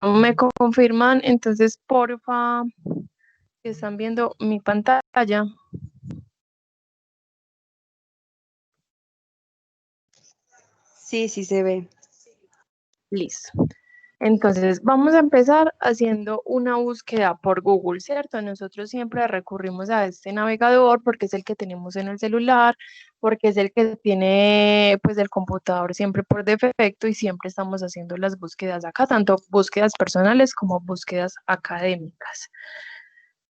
me confirman, entonces, porfa, que están viendo mi pantalla. Sí, sí se ve. Listo. Entonces, vamos a empezar haciendo una búsqueda por Google, ¿cierto? Nosotros siempre recurrimos a este navegador porque es el que tenemos en el celular, porque es el que tiene, pues, el computador siempre por defecto y siempre estamos haciendo las búsquedas acá, tanto búsquedas personales como búsquedas académicas.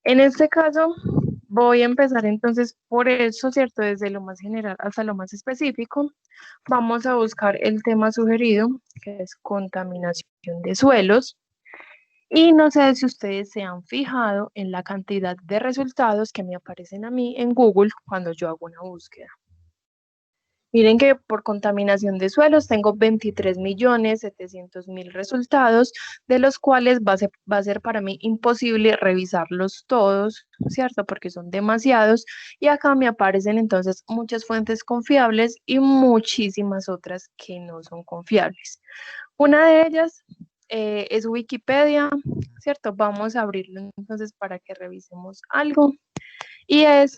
En este caso, voy a empezar entonces por eso, ¿cierto? Desde lo más general hasta lo más específico. Vamos a buscar el tema sugerido, que es contaminación de suelos. Y no sé si ustedes se han fijado en la cantidad de resultados que me aparecen a mí en Google cuando yo hago una búsqueda. Miren que por contaminación de suelos tengo 23.700.000 resultados, de los cuales va a ser para mí imposible revisarlos todos, ¿cierto? Porque son demasiados y acá me aparecen entonces muchas fuentes confiables y muchísimas otras que no son confiables. Una de ellas es Wikipedia, ¿cierto? Vamos a abrirlo entonces para que revisemos algo y es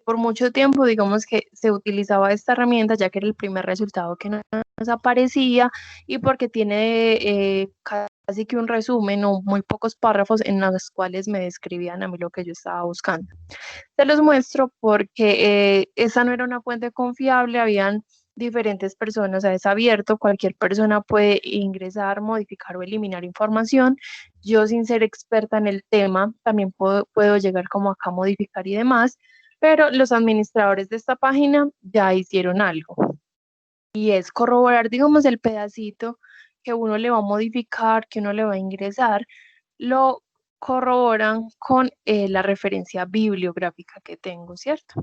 por mucho tiempo, digamos que se utilizaba esta herramienta ya que era el primer resultado que nos aparecía y porque tiene casi que un resumen o muy pocos párrafos en los cuales me describían a mí lo que yo estaba buscando. Se los muestro porque esa no era una fuente confiable, habían diferentes personas, o sea, es abierto, cualquier persona puede ingresar, modificar o eliminar información. Yo sin ser experta en el tema, también puedo llegar como acá a modificar y demás, pero los administradores de esta página ya hicieron algo y es corroborar, digamos, el pedacito que uno le va a modificar, que uno le va a ingresar, lo corroboran con la referencia bibliográfica que tengo, ¿cierto?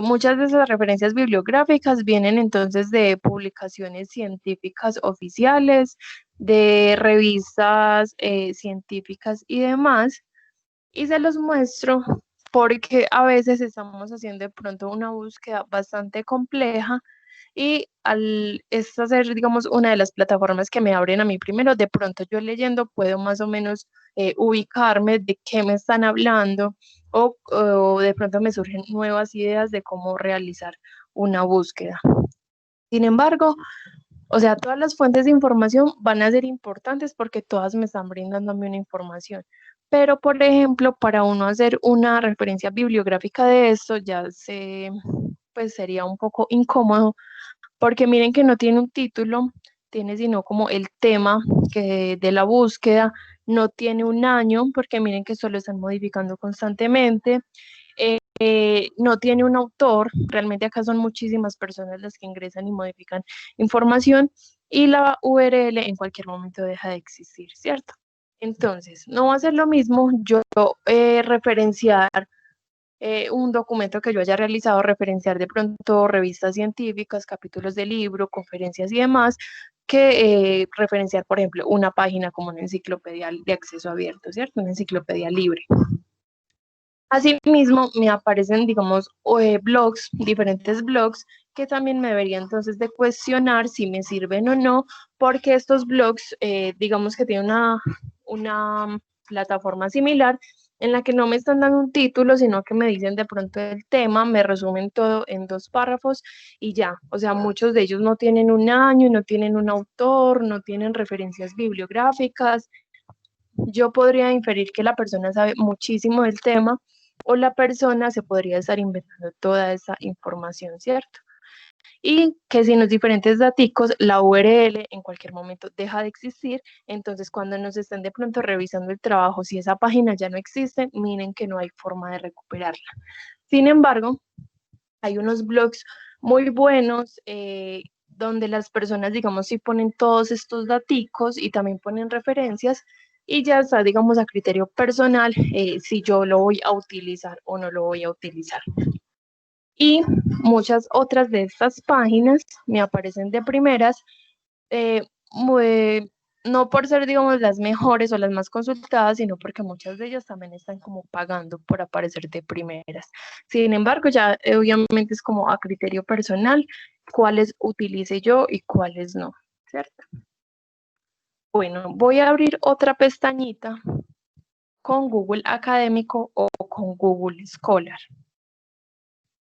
Muchas de esas referencias bibliográficas vienen entonces de publicaciones científicas oficiales, de revistas científicas y demás, y se los muestro porque a veces estamos haciendo de pronto una búsqueda bastante compleja y al esta ser, digamos, una de las plataformas que me abren a mí primero, de pronto yo leyendo puedo más o menos ubicarme de qué me están hablando o de pronto me surgen nuevas ideas de cómo realizar una búsqueda. Sin embargo, o sea, todas las fuentes de información van a ser importantes porque todas me están brindando a mí una información. Pero, por ejemplo, para uno hacer una referencia bibliográfica de esto, pues sería un poco incómodo porque miren que no tiene un título, tiene sino como el tema de la búsqueda, no tiene un año, porque miren que solo están modificando constantemente, no tiene un autor, realmente acá son muchísimas personas las que ingresan y modifican información, y la URL en cualquier momento deja de existir, ¿cierto? Entonces, no va a ser lo mismo yo referenciar un documento que yo haya realizado, referenciar de pronto revistas científicas, capítulos de libro, conferencias y demás, que referenciar, por ejemplo, una página como una enciclopedia de acceso abierto, ¿cierto? Una enciclopedia libre. Asimismo, me aparecen, digamos, blogs, diferentes blogs, que también me debería entonces de cuestionar si me sirven o no, porque estos blogs, digamos que tienen una plataforma similar en la que no me están dando un título, sino que me dicen de pronto el tema, me resumen todo en 2 párrafos y ya. O sea, muchos de ellos no tienen un año, no tienen un autor, no tienen referencias bibliográficas. Yo podría inferir que la persona sabe muchísimo del tema o la persona se podría estar inventando toda esa información, ¿cierto? Y que sin los diferentes daticos, la URL en cualquier momento deja de existir, entonces cuando nos estén de pronto revisando el trabajo, si esa página ya no existe, miren que no hay forma de recuperarla. Sin embargo, hay unos blogs muy buenos donde las personas, digamos, sí ponen todos estos daticos y también ponen referencias y ya está, digamos, a criterio personal si yo lo voy a utilizar o no lo voy a utilizar. Y muchas otras de estas páginas me aparecen de primeras, eh, muy, no por ser, digamos, las mejores o las más consultadas, sino porque muchas de ellas también están como pagando por aparecer de primeras. Sin embargo, ya obviamente es como a criterio personal cuáles utilice yo y cuáles no, ¿cierto? Bueno, voy a abrir otra pestañita con Google Académico o con Google Scholar.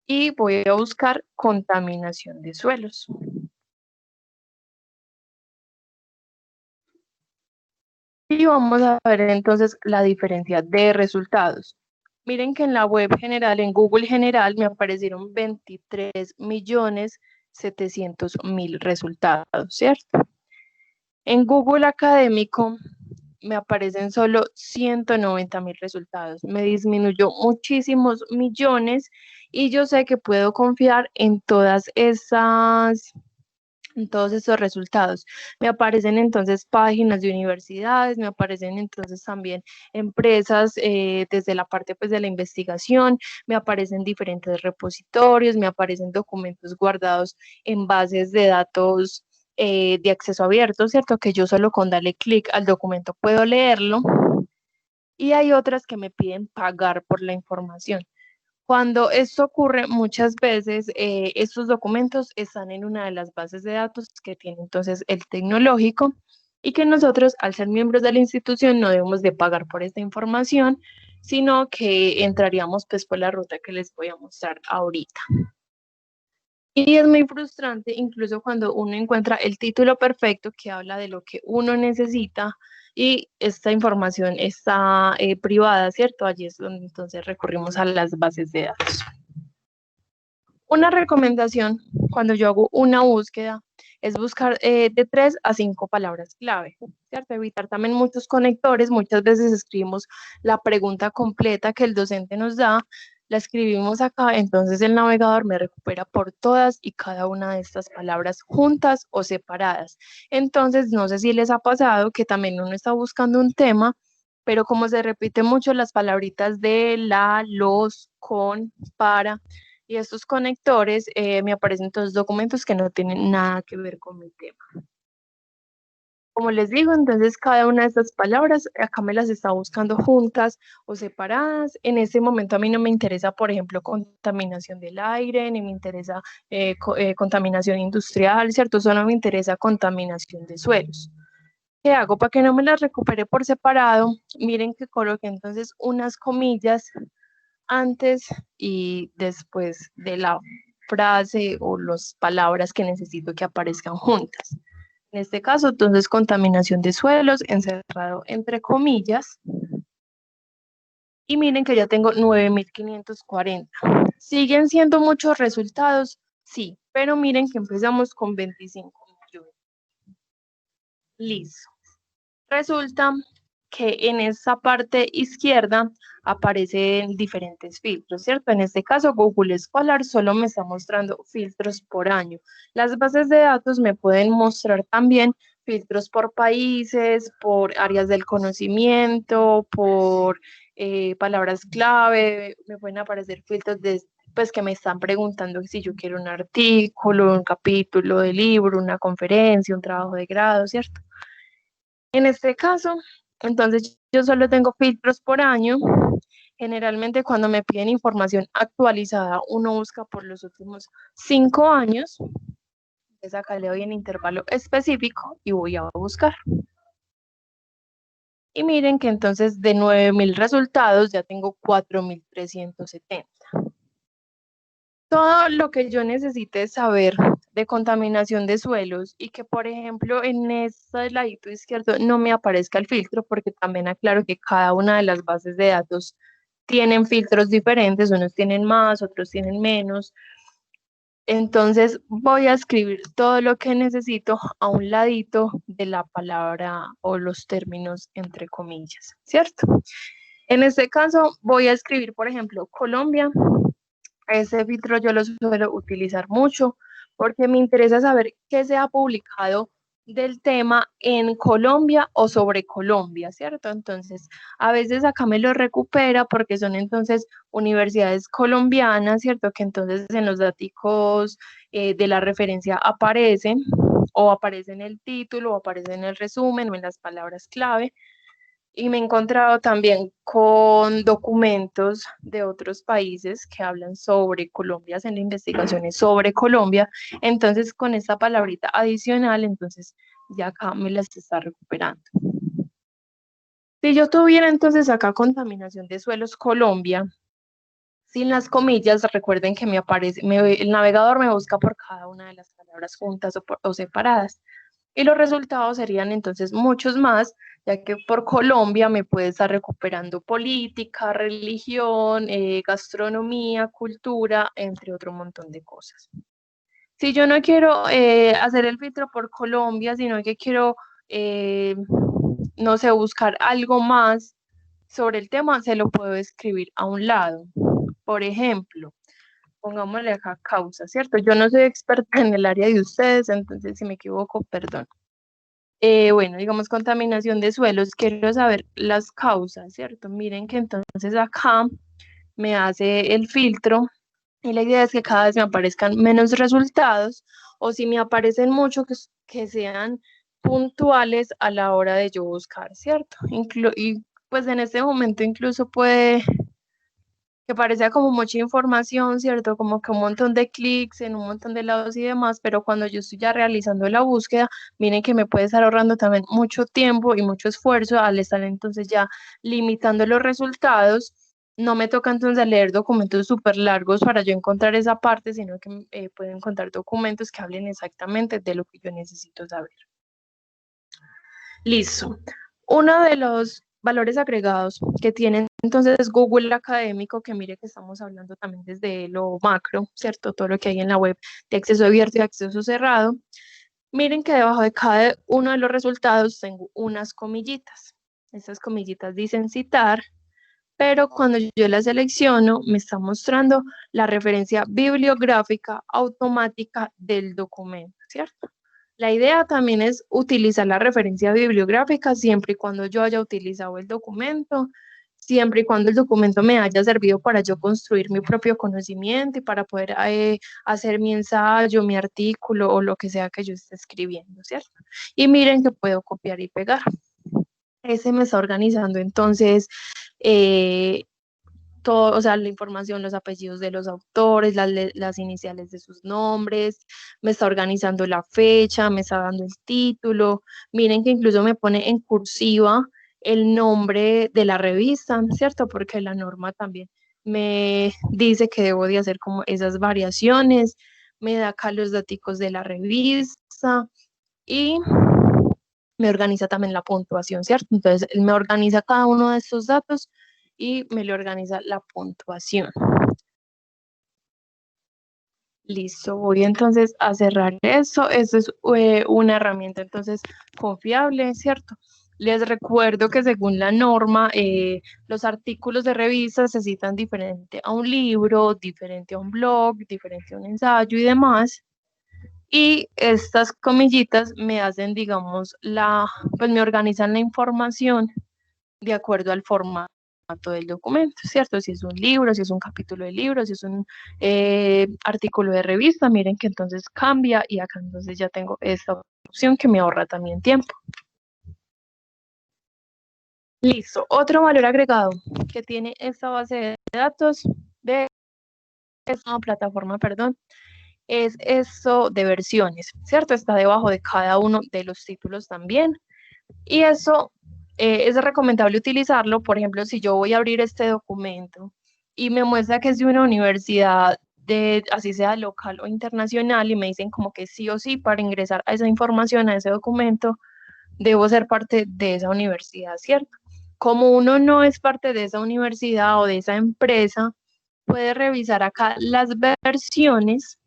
Y voy a buscar contaminación de suelos. Y vamos a ver entonces la diferencia de resultados. Miren que en la web general, en Google general, me aparecieron 23.700.000 resultados, ¿cierto? En Google Académico me aparecen solo 190.000 resultados. Me disminuyó muchísimos millones y yo sé que puedo confiar en todos esos resultados. Me aparecen entonces páginas de universidades, me aparecen entonces también empresas desde la parte pues de la investigación, me aparecen diferentes repositorios, me aparecen documentos guardados en bases de datos de acceso abierto, ¿cierto? Que yo solo con darle clic al documento puedo leerlo. Y hay otras que me piden pagar por la información. Cuando esto ocurre, muchas veces estos documentos están en una de las bases de datos que tiene entonces el tecnológico y que nosotros, al ser miembros de la institución, no debemos de pagar por esta información, sino que entraríamos pues por la ruta que les voy a mostrar ahorita. Y es muy frustrante incluso cuando uno encuentra el título perfecto que habla de lo que uno necesita y esta información está privada, ¿cierto? Allí es donde entonces recurrimos a las bases de datos. Una recomendación cuando yo hago una búsqueda es buscar de 3 a 5 palabras clave, ¿cierto? Evitar también muchos conectores, muchas veces escribimos la pregunta completa que el docente nos da, la escribimos acá, entonces el navegador me recupera por todas y cada una de estas palabras juntas o separadas. Entonces, no sé si les ha pasado que también uno está buscando un tema, pero como se repite mucho las palabritas de la, los, con, para, y estos conectores me aparecen todos documentos que no tienen nada que ver con mi tema. Como les digo, entonces cada una de estas palabras acá me las está buscando juntas o separadas. En este momento a mí no me interesa, por ejemplo, contaminación del aire, ni me interesa contaminación industrial, ¿cierto? Solo me interesa contaminación de suelos. ¿Qué hago para que no me las recupere por separado? Miren que coloqué entonces unas comillas antes y después de la frase o las palabras que necesito que aparezcan juntas. En este caso, entonces, contaminación de suelos, encerrado entre comillas. Y miren que ya tengo 9.540. ¿Siguen siendo muchos resultados? Sí, pero miren que empezamos con 25 millones. Listo. Resulta que en esa parte izquierda aparecen diferentes filtros, ¿cierto? En este caso, Google Scholar solo me está mostrando filtros por año. Las bases de datos me pueden mostrar también filtros por países, por áreas del conocimiento, por palabras clave, me pueden aparecer filtros pues que me están preguntando si yo quiero un artículo, un capítulo de libro, una conferencia, un trabajo de grado, ¿cierto? En este caso, entonces yo solo tengo filtros por año. Generalmente cuando me piden información actualizada, uno busca por los últimos 5 años. Entonces acá le doy en intervalo específico y voy a buscar. Y miren que entonces de 9.000 resultados ya tengo 4.370. Todo lo que yo necesite saber de contaminación de suelos y que, por ejemplo, en este ladito izquierdo no me aparezca el filtro, porque también aclaro que cada una de las bases de datos tienen filtros diferentes, unos tienen más, otros tienen menos. Entonces voy a escribir todo lo que necesito a un ladito de la palabra o los términos entre comillas, ¿cierto? En este caso voy a escribir, por ejemplo, Colombia. Ese filtro yo lo suelo utilizar mucho porque me interesa saber qué se ha publicado del tema en Colombia o sobre Colombia, ¿cierto? Entonces, a veces acá me lo recupera porque son entonces universidades colombianas, ¿cierto? Que entonces en los datos de la referencia aparecen o aparece en el título o aparece en el resumen o en las palabras clave. Y me he encontrado también con documentos de otros países que hablan sobre Colombia, hacen investigaciones sobre Colombia. Entonces, con esta palabrita adicional, entonces y acá me las está recuperando. Si yo tuviera entonces acá contaminación de suelos Colombia, sin las comillas, recuerden que me aparece, el navegador me busca por cada una de las palabras juntas o separadas. Y los resultados serían entonces muchos más, ya que por Colombia me puede estar recuperando política, religión, gastronomía, cultura, entre otro montón de cosas. Si yo no quiero hacer el filtro por Colombia, sino que quiero, eh, no sé, buscar algo más sobre el tema, se lo puedo escribir a un lado. Por ejemplo, pongámosle acá causa, ¿cierto? Yo no soy experta en el área de ustedes, entonces si me equivoco, perdón. Bueno, digamos contaminación de suelos, quiero saber las causas, ¿cierto? Miren que entonces acá me hace el filtro y la idea es que cada vez me aparezcan menos resultados o si me aparecen mucho que sean puntuales a la hora de yo buscar, ¿cierto? Y pues en este momento incluso puede que parecía como mucha información, ¿cierto? Como que un montón de clics en un montón de lados y demás, pero cuando yo estoy ya realizando la búsqueda, miren que me puede estar ahorrando también mucho tiempo y mucho esfuerzo al estar entonces ya limitando los resultados. No me toca entonces leer documentos súper largos para yo encontrar esa parte, sino que puedo encontrar documentos que hablen exactamente de lo que yo necesito saber. Listo. Uno de los valores agregados que tiene entonces Google Académico, que mire que estamos hablando también desde lo macro, ¿cierto? Todo lo que hay en la web de acceso abierto y acceso cerrado. Miren que debajo de cada uno de los resultados tengo unas comillitas. Estas comillitas dicen citar, pero cuando yo las selecciono me está mostrando la referencia bibliográfica automática del documento, ¿cierto? La idea también es utilizar la referencia bibliográfica siempre y cuando yo haya utilizado el documento, siempre y cuando el documento me haya servido para yo construir mi propio conocimiento y para poder hacer mi ensayo, mi artículo o lo que sea que yo esté escribiendo, ¿cierto? Y miren que puedo copiar y pegar. Ese me está organizando entonces eh, todo, o sea, la información, los apellidos de los autores, las iniciales de sus nombres, me está organizando la fecha, me está dando el título. Miren que incluso me pone en cursiva el nombre de la revista, ¿cierto? Porque la norma también me dice que debo de hacer como esas variaciones, me da acá los datos de la revista y me organiza también la puntuación, ¿cierto? Entonces, él me organiza cada uno de estos datos y me le organiza la puntuación. Listo, voy entonces a cerrar eso. Eso es una herramienta entonces confiable, ¿cierto? Les recuerdo que según la norma, los artículos de revista se citan diferente a un libro, diferente a un blog, diferente a un ensayo y demás. Y estas comillitas me hacen, digamos, pues me organizan la información de acuerdo al formato del documento, ¿cierto? Si es un libro, si es un capítulo de libro, si es un artículo de revista, miren que entonces cambia y acá entonces ya tengo esta opción que me ahorra también tiempo. Listo, otro valor agregado que tiene esta base de datos de esta plataforma, perdón, es eso de versiones, ¿cierto? Está debajo de cada uno de los títulos también. Y eso es recomendable utilizarlo, por ejemplo, si yo voy a abrir este documento y me muestra que es de una universidad, de, así sea local o internacional, y me dicen como que sí o sí para ingresar a esa información, a ese documento, debo ser parte de esa universidad, ¿cierto? Como uno no es parte de esa universidad o de esa empresa, puede revisar acá las versiones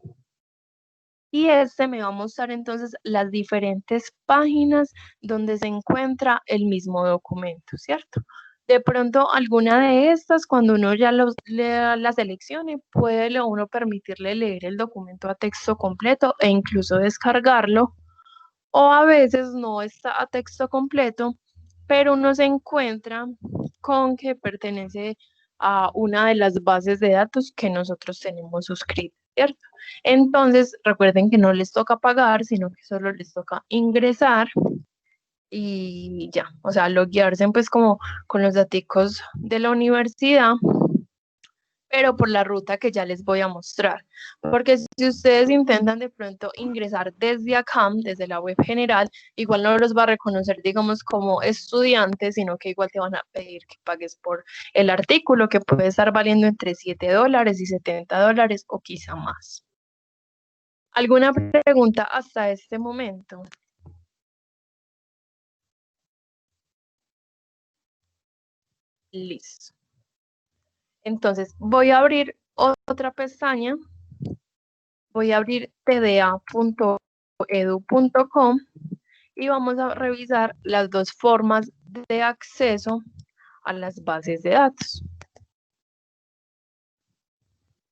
y este me va a mostrar entonces las diferentes páginas donde se encuentra el mismo documento, ¿cierto? De pronto, alguna de estas, cuando uno ya la seleccione, puede uno permitirle leer el documento a texto completo e incluso descargarlo, o a veces no está a texto completo, pero uno se encuentra con que pertenece a una de las bases de datos que nosotros tenemos suscritas, ¿cierto? Entonces, recuerden que no les toca pagar, sino que solo les toca ingresar y ya, o sea, loguearse pues como con los datos de la universidad, pero por la ruta que ya les voy a mostrar. Porque si ustedes intentan de pronto ingresar desde acá, desde la web general, igual no los va a reconocer, digamos, como estudiantes, sino que igual te van a pedir que pagues por el artículo, que puede estar valiendo entre $7 y $70 o quizá más. ¿Alguna pregunta hasta este momento? Listo. Entonces, voy a abrir otra pestaña. Voy a abrir tda.edu.com y vamos a revisar las dos formas de acceso a las bases de datos.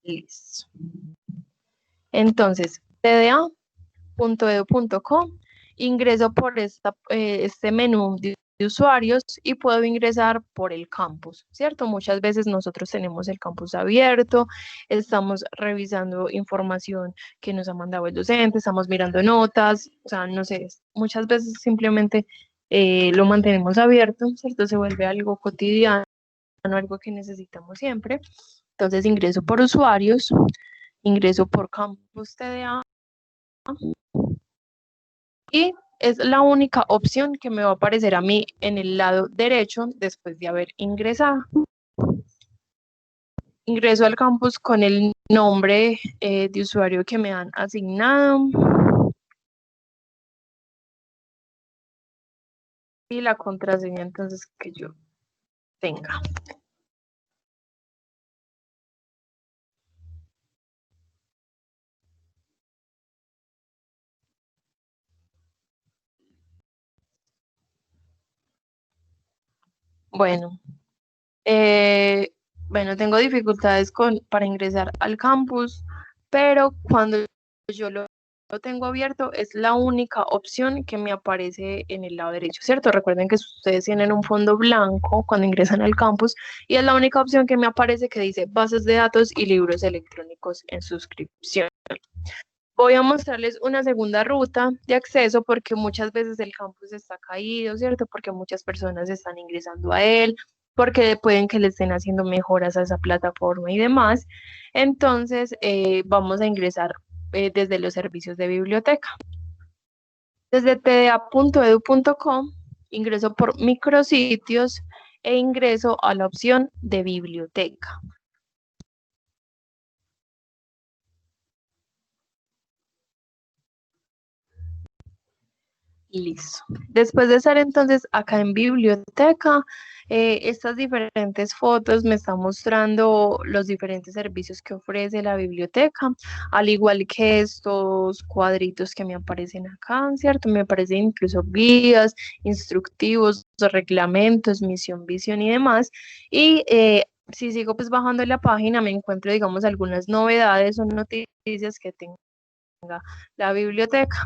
Listo. Entonces, tda.edu.com, ingreso por este menú de usuarios y puedo ingresar por el campus, ¿cierto? Muchas veces nosotros tenemos el campus abierto, estamos revisando información que nos ha mandado el docente, estamos mirando notas, o sea, no sé, muchas veces simplemente lo mantenemos abierto, ¿cierto? Se vuelve algo cotidiano, algo que necesitamos siempre. Entonces ingreso por usuarios, ingreso por campus TDA y es la única opción que me va a aparecer a mí en el lado derecho después de haber ingresado. Ingreso al campus con el nombre de usuario que me han asignado y la contraseña entonces que yo tenga. Bueno, bueno, tengo dificultades para ingresar al campus, pero cuando yo lo tengo abierto es la única opción que me aparece en el lado derecho, ¿cierto? Recuerden que ustedes tienen un fondo blanco cuando ingresan al campus y es la única opción que me aparece que dice bases de datos y libros electrónicos en suscripción. Voy a mostrarles una segunda ruta de acceso porque muchas veces el campus está caído, ¿cierto? Porque muchas personas están ingresando a él, porque pueden que le estén haciendo mejoras a esa plataforma y demás. Entonces, vamos a ingresar desde los servicios de biblioteca. Desde tda.edu.com ingreso por micrositios e ingreso a la opción de biblioteca. Listo. Después de estar entonces acá en biblioteca, estas diferentes fotos me están mostrando los diferentes servicios que ofrece la biblioteca, al igual que estos cuadritos que me aparecen acá, ¿cierto? Me aparecen incluso guías, instructivos, reglamentos, misión, visión y demás. Y si sigo pues bajando la página, me encuentro, digamos, algunas novedades o noticias que tenga la biblioteca.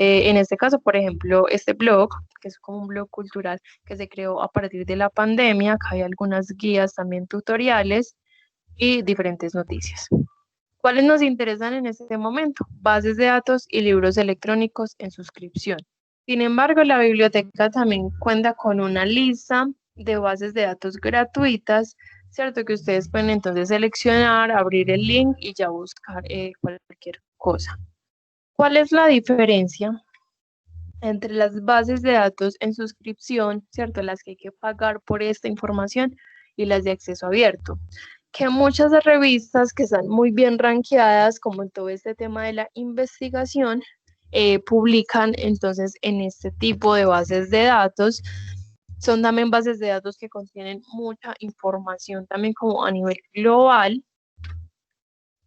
En este caso, por ejemplo, este blog, que es como un blog cultural que se creó a partir de la pandemia, acá hay algunas guías también tutoriales y diferentes noticias. ¿Cuáles nos interesan en este momento? Bases de datos y libros electrónicos en suscripción. Sin embargo, la biblioteca también cuenta con una lista de bases de datos gratuitas, ¿cierto? Que ustedes pueden entonces seleccionar, abrir el link y ya buscar cualquier cosa. ¿Cuál es la diferencia entre las bases de datos en suscripción, ¿cierto? Las que hay que pagar por esta información y las de acceso abierto? Que muchas revistas que están muy bien rankeadas, como en todo este tema de la investigación, publican entonces en este tipo de bases de datos. Son también bases de datos que contienen mucha información también como a nivel global,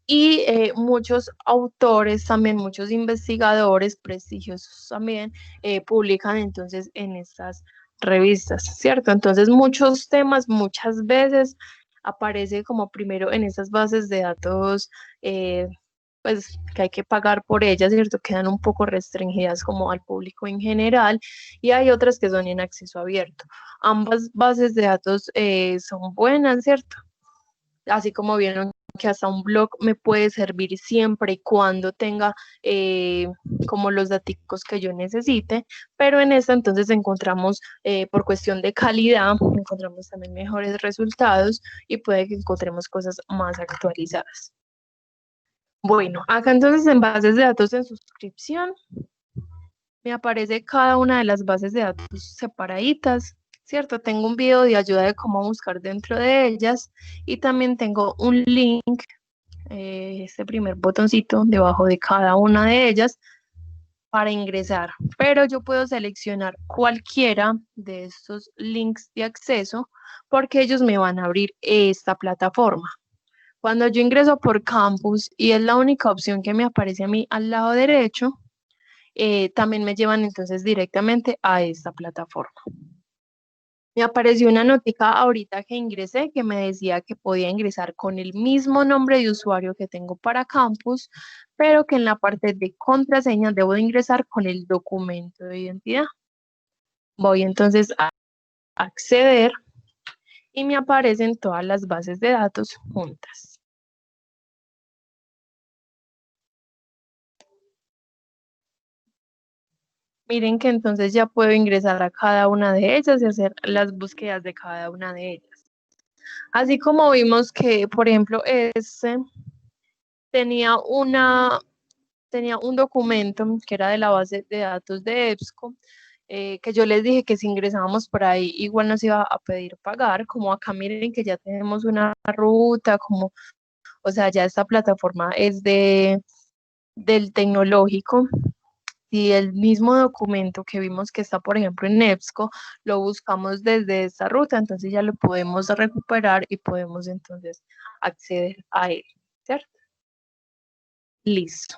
y muchos autores también, muchos investigadores prestigiosos también publican entonces en estas revistas, ¿cierto? Entonces muchos temas muchas veces aparece como primero en esas bases de datos, pues que hay que pagar por ellas, ¿cierto? Quedan un poco restringidas como al público en general y hay otras que son en acceso abierto. Ambas bases de datos son buenas, ¿cierto? Así como vieron que hasta un blog me puede servir siempre y cuando tenga como los datos que yo necesite, pero en esta entonces encontramos, por cuestión de calidad, encontramos también mejores resultados y puede que encontremos cosas más actualizadas. Bueno, acá entonces en bases de datos en suscripción, me aparece cada una de las bases de datos separaditas, ¿cierto? Tengo un video de ayuda de cómo buscar dentro de ellas y también tengo un link, este primer botoncito debajo de cada una de ellas para ingresar, pero yo puedo seleccionar cualquiera de estos links de acceso porque ellos me van a abrir esta plataforma. Cuando yo ingreso por Campus y es la única opción que me aparece a mí al lado derecho, también me llevan entonces directamente a esta plataforma. Me apareció una notica ahorita que ingresé que me decía que podía ingresar con el mismo nombre de usuario que tengo para Campus, pero que en la parte de contraseña debo de ingresar con el documento de identidad. Voy entonces a acceder y me aparecen todas las bases de datos juntas. Miren que entonces ya puedo ingresar a cada una de ellas y hacer las búsquedas de cada una de ellas. Así como vimos que, por ejemplo, tenía tenía un documento que era de la base de datos de EBSCO, que yo les dije que si ingresábamos por ahí igual nos iba a pedir pagar, como acá miren que ya tenemos una ruta, como, o sea, ya esta plataforma es del tecnológico. Si el mismo documento que vimos que está, por ejemplo, en EBSCO, lo buscamos desde esta ruta, entonces ya lo podemos recuperar y podemos entonces acceder a él, ¿cierto? Listo.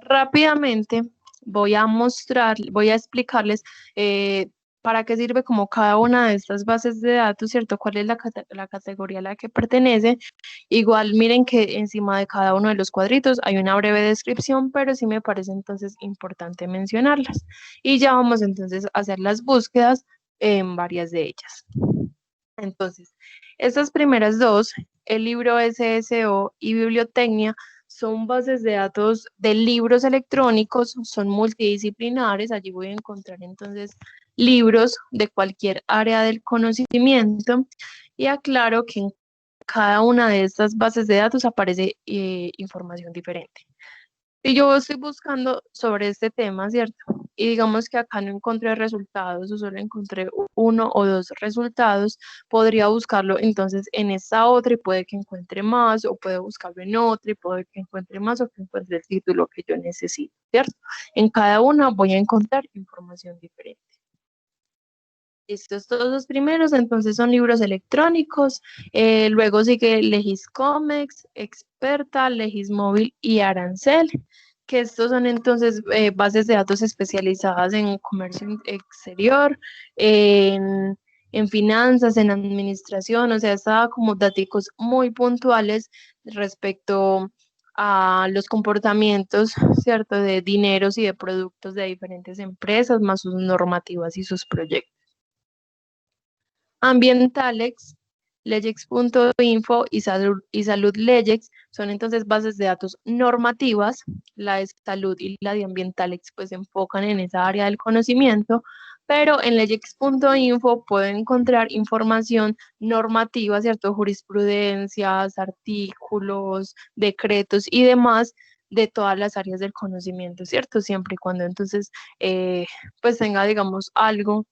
Rápidamente voy a explicarles para qué sirve como cada una de estas bases de datos, ¿cierto? ¿Cuál es la categoría a la que pertenece? Igual miren que encima de cada uno de los cuadritos hay una breve descripción, pero sí me parece entonces importante mencionarlas. Y ya vamos entonces a hacer las búsquedas en varias de ellas. Entonces, estas primeras dos, el libro SSO y Bibliotecnia, son bases de datos de libros electrónicos, son multidisciplinares, allí voy a encontrar entonces libros de cualquier área del conocimiento y aclaro que en cada una de estas bases de datos aparece información diferente. Si yo estoy buscando sobre este tema, ¿cierto? Y digamos que acá no encontré resultados o solo encontré uno o dos resultados, podría buscarlo entonces en esta otra y puede que encuentre más, o puedo buscarlo en otra y puede que encuentre más o que encuentre el título que yo necesito, ¿cierto? En cada una voy a encontrar información diferente. Estos todos los primeros, entonces son libros electrónicos, luego sigue Legiscomex, Experta, Legismóvil y Arancel, que estos son entonces bases de datos especializadas en comercio exterior, en finanzas, en administración, o sea, está como datos muy puntuales respecto a los comportamientos, ¿cierto?, de dineros y de productos de diferentes empresas, más sus normativas y sus proyectos. Ambientalex, Legex.info y Salud Legex son entonces bases de datos normativas. La de salud y la de Ambientalex pues se enfocan en esa área del conocimiento, pero en Legex.info pueden encontrar información normativa, ¿cierto? Jurisprudencias, artículos, decretos y demás de todas las áreas del conocimiento, ¿cierto? Siempre y cuando entonces pues tenga, digamos, algo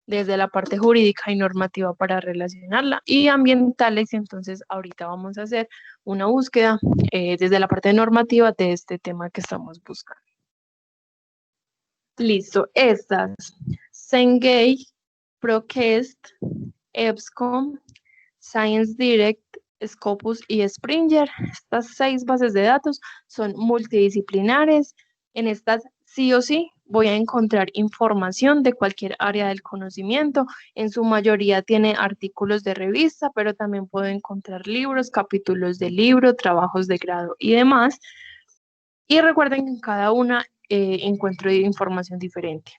desde la parte jurídica y normativa para relacionarla, y ambientales, entonces ahorita vamos a hacer una búsqueda desde la parte normativa de este tema que estamos buscando. Listo, estas, Cengage, Procast, EBSCO, Science Direct, Scopus y Springer. Estas 6 bases de datos son multidisciplinares. En estas sí o sí voy a encontrar información de cualquier área del conocimiento. En su mayoría tiene artículos de revista, pero también puedo encontrar libros, capítulos de libro, trabajos de grado y demás. Y recuerden que en cada una encuentro información diferente.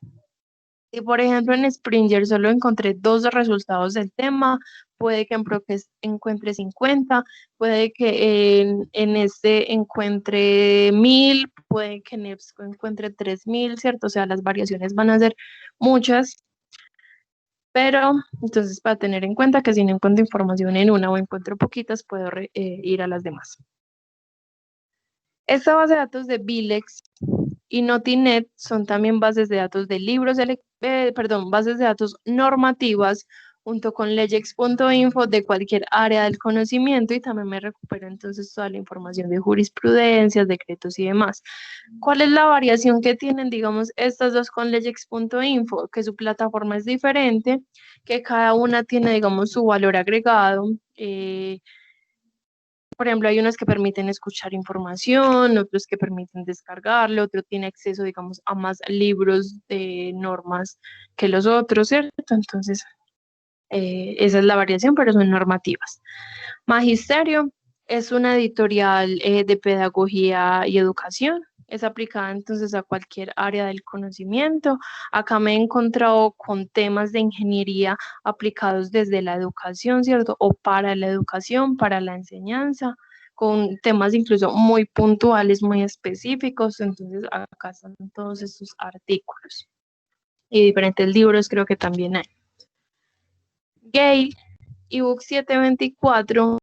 Si por ejemplo en Springer solo encontré 2 resultados del tema, puede que en Process encuentre 50, puede que en este encuentre 1000, puede que en EBSCO encuentre 3000, ¿cierto? O sea, las variaciones van a ser muchas, pero entonces para tener en cuenta que si no encuentro información en una o encuentro poquitas, puedo ir a las demás. Esta base de datos de Bilex y Notinet son también bases de datos de libros, bases de datos normativas junto con legex.info de cualquier área del conocimiento y también me recupero entonces toda la información de jurisprudencias, decretos y demás. ¿Cuál es la variación que tienen, digamos, estas dos con legex.info? Que su plataforma es diferente, que cada una tiene, digamos, su valor agregado. Por ejemplo, hay unos que permiten escuchar información, otros que permiten descargarlo, otro tiene acceso, digamos, a más libros de normas que los otros, ¿cierto? Entonces, esa es la variación, pero son normativas. Magisterio es una editorial de pedagogía y educación. Es aplicada entonces a cualquier área del conocimiento. Acá me he encontrado con temas de ingeniería aplicados desde la educación, ¿cierto? O para la educación, para la enseñanza, con temas incluso muy puntuales, muy específicos. Entonces acá están todos estos artículos. Y diferentes libros creo que también hay. Gale, ebook 724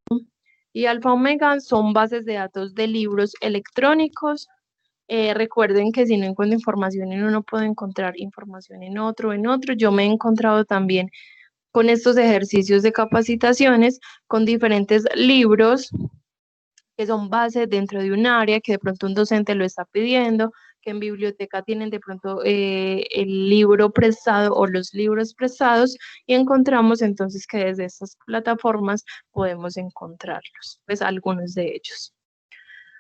y Alfa Omega son bases de datos de libros electrónicos. Recuerden que si no encuentro información en uno, puedo encontrar información en otro, en otro. Yo me he encontrado también con estos ejercicios de capacitaciones, con diferentes libros que son bases dentro de un área que de pronto un docente lo está pidiendo, que en biblioteca tienen de pronto el libro prestado o los libros prestados y encontramos entonces que desde estas plataformas podemos encontrarlos, pues algunos de ellos.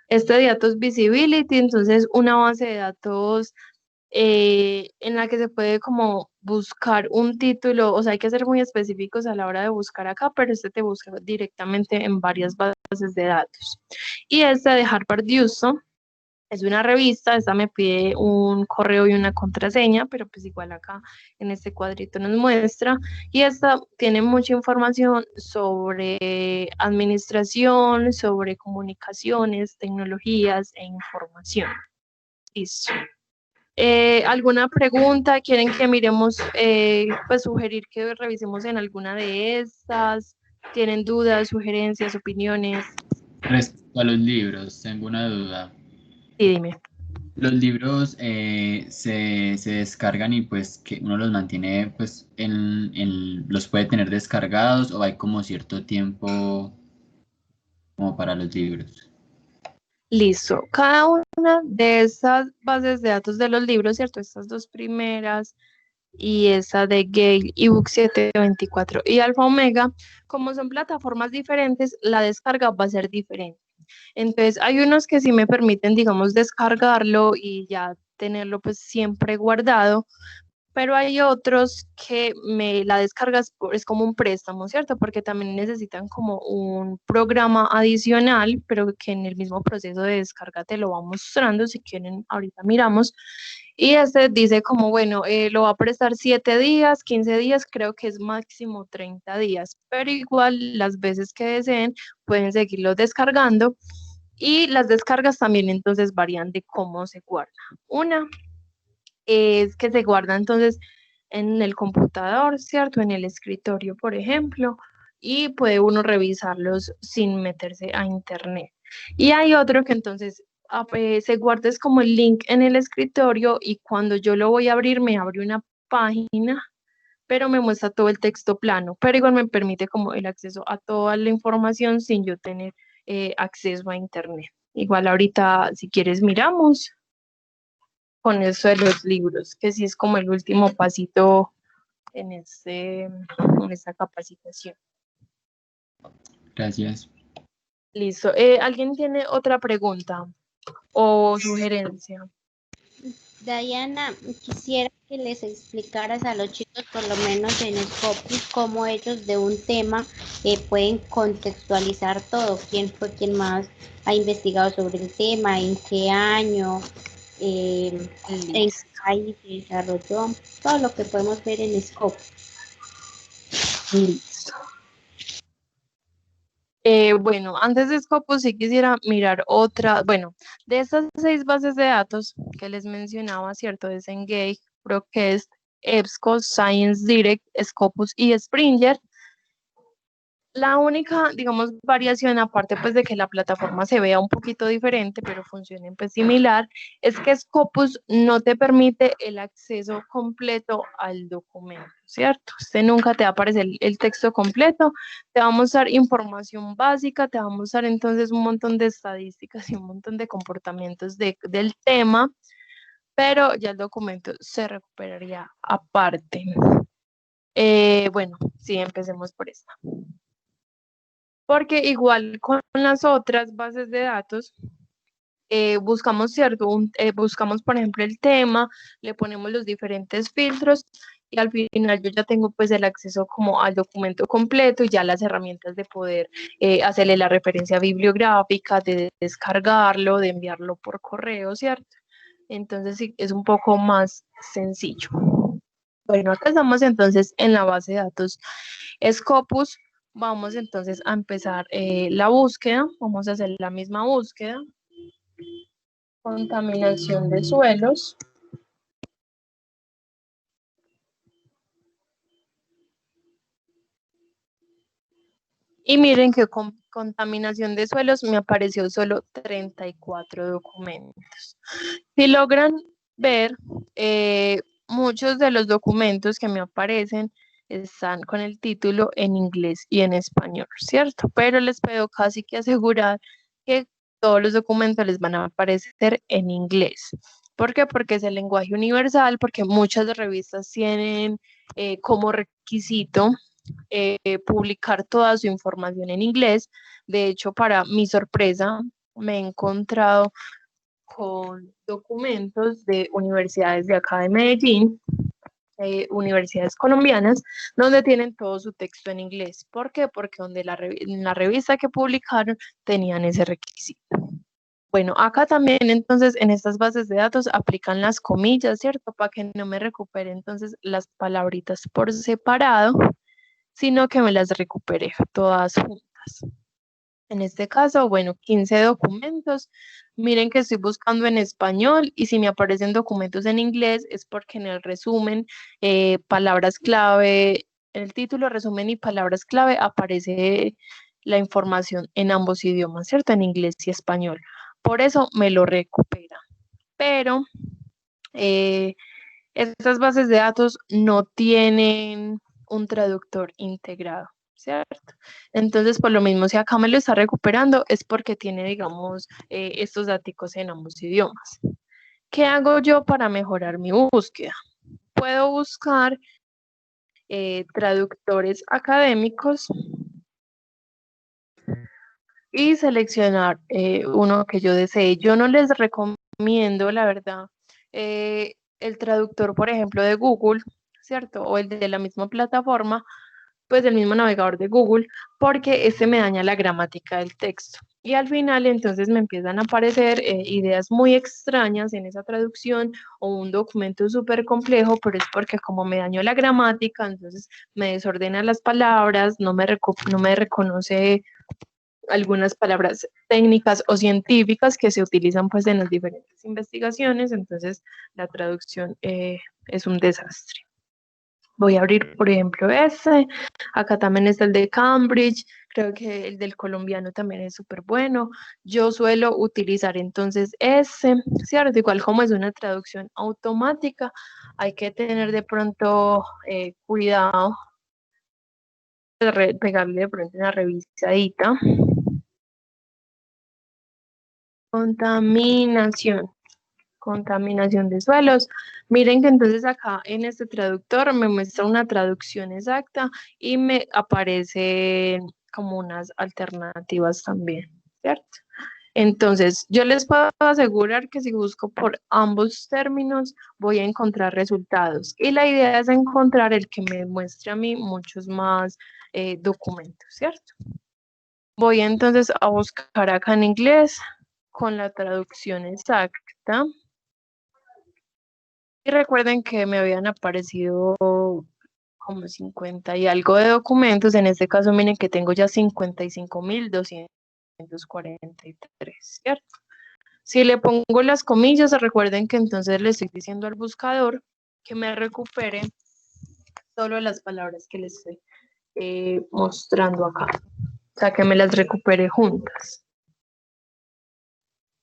Este de datos visibility, entonces una base de datos en la que se puede como buscar un título, o sea, hay que ser muy específicos a la hora de buscar acá, pero este te busca directamente en varias bases de datos. Y esta de Harvard Uso es una revista, esta me pide un correo y una contraseña, pero pues igual acá en este cuadrito nos muestra. Y esta tiene mucha información sobre administración, sobre comunicaciones, tecnologías e información. Listo. ¿Alguna pregunta? ¿Quieren que miremos, pues sugerir que revisemos en alguna de estas? ¿Tienen dudas, sugerencias, opiniones? Respecto a los libros, tengo una duda. Sí, dime. Los libros se descargan y pues que uno los mantiene, pues los puede tener descargados o hay como cierto tiempo como para los libros. Listo. Cada una de estas bases de datos de los libros, ¿cierto? Estas dos primeras y esa de Gale, ebook 724 y Alfa Omega, como son plataformas diferentes, la descarga va a ser diferente. Entonces, hay unos que sí me permiten, digamos, descargarlo y ya tenerlo pues siempre guardado, pero hay otros que la descarga es como un préstamo, ¿cierto? Porque también necesitan como un programa adicional, pero que en el mismo proceso de descarga te lo va mostrando, si quieren, ahorita miramos. Y este dice como, bueno, lo va a prestar 7 días, 15 días, creo que es máximo 30 días, pero igual las veces que deseen pueden seguirlo descargando y las descargas también entonces varían de cómo se guarda. Una es que se guarda entonces en el computador, ¿cierto? En el escritorio, por ejemplo, y puede uno revisarlos sin meterse a internet. Y hay otro que entonces se guarda es como el link en el escritorio y cuando yo lo voy a abrir me abre una página, pero me muestra todo el texto plano, pero igual me permite como el acceso a toda la información sin yo tener acceso a internet. Igual ahorita, si quieres, miramos con eso de los libros, que sí es como el último pasito en esta capacitación. Gracias. Listo. ¿Alguien tiene otra pregunta o sugerencia? Diana, quisiera que les explicaras a los chicos, por lo menos en Scopus, cómo ellos de un tema pueden contextualizar todo. ¿Quién fue quien más ha investigado sobre el tema? ¿En qué año? en Listo. qué país se desarrolló, todo lo que podemos ver en Scopus. Listo. Bueno, antes de Scopus sí quisiera mirar otra, bueno, de estas 6 bases de datos que les mencionaba, ¿cierto? De Cengage, Procast, EBSCO, Science Direct, Scopus y Springer. La única, digamos, variación, aparte pues de que la plataforma se vea un poquito diferente, pero funcione pues similar, es que Scopus no te permite el acceso completo al documento, ¿cierto? Usted nunca te va a aparecer el texto completo, te va a mostrar información básica, te va a mostrar entonces un montón de estadísticas y un montón de comportamientos del tema, pero ya el documento se recuperaría aparte. Bueno, sí, empecemos por esta. Porque igual con las otras bases de datos, buscamos, ¿cierto? Buscamos, por ejemplo, el tema, le ponemos los diferentes filtros y al final yo ya tengo pues el acceso como al documento completo y ya las herramientas de poder hacerle la referencia bibliográfica, de descargarlo, de enviarlo por correo, ¿cierto? Entonces sí, es un poco más sencillo. Bueno, acá estamos entonces en la base de datos Scopus. Vamos entonces a empezar la búsqueda. Vamos a hacer la misma búsqueda. Contaminación de suelos. Y miren que con contaminación de suelos me apareció solo 34 documentos. Si logran ver, muchos de los documentos que me aparecen están con el título en inglés y en español, ¿cierto? Pero les puedo casi que asegurar que todos los documentos les van a aparecer en inglés. ¿Por qué? Porque es el lenguaje universal, porque muchas revistas tienen como requisito publicar toda su información en inglés. De hecho, para mi sorpresa, me he encontrado con documentos de universidades de acá de Medellín, universidades colombianas, donde tienen todo su texto en inglés. ¿Por qué? Porque en la revista que publicaron tenían ese requisito. Bueno, acá también entonces en estas bases de datos aplican las comillas, ¿cierto? Para que no me recupere entonces las palabritas por separado, sino que me las recupere todas juntas. En este caso, bueno, 15 documentos. Miren que estoy buscando en español y si me aparecen documentos en inglés es porque en el resumen, palabras clave, en el título, resumen y palabras clave aparece la información en ambos idiomas, ¿cierto? En inglés y español. Por eso me lo recupera. Pero estas bases de datos no tienen un traductor integrado, ¿cierto? Entonces, por lo mismo, si acá me lo está recuperando, es porque tiene, digamos, estos datos en ambos idiomas. ¿Qué hago yo para mejorar mi búsqueda? Puedo buscar traductores académicos y seleccionar uno que yo desee. Yo no les recomiendo, la verdad, el traductor, por ejemplo, de Google, ¿cierto? O el de la misma plataforma, pues del mismo navegador de Google, porque este me daña la gramática del texto. Y al final entonces me empiezan a aparecer ideas muy extrañas en esa traducción o un documento súper complejo, pero es porque como me dañó la gramática, entonces me desordena las palabras, no me reconoce algunas palabras técnicas o científicas que se utilizan pues en las diferentes investigaciones, entonces la traducción es un desastre. Voy a abrir, por ejemplo, este. Acá también está el de Cambridge. Creo que el del colombiano también es súper bueno. Yo suelo utilizar entonces ese, ¿cierto? Igual como es una traducción automática, hay que tener de pronto cuidado de pegarle de pronto una revisadita. Contaminación de suelos. Miren que entonces acá en este traductor me muestra una traducción exacta y me aparecen como unas alternativas también, ¿cierto? Entonces, yo les puedo asegurar que si busco por ambos términos, voy a encontrar resultados. Y la idea es encontrar el que me muestre a mí muchos más documentos, ¿cierto? Voy entonces a buscar acá en inglés con la traducción exacta. Y recuerden que me habían aparecido como 50 y algo de documentos. En este caso, miren que tengo ya 55.243, ¿cierto? Si le pongo las comillas, recuerden que entonces le estoy diciendo al buscador que me recupere solo las palabras que le estoy mostrando acá. O sea, que me las recupere juntas.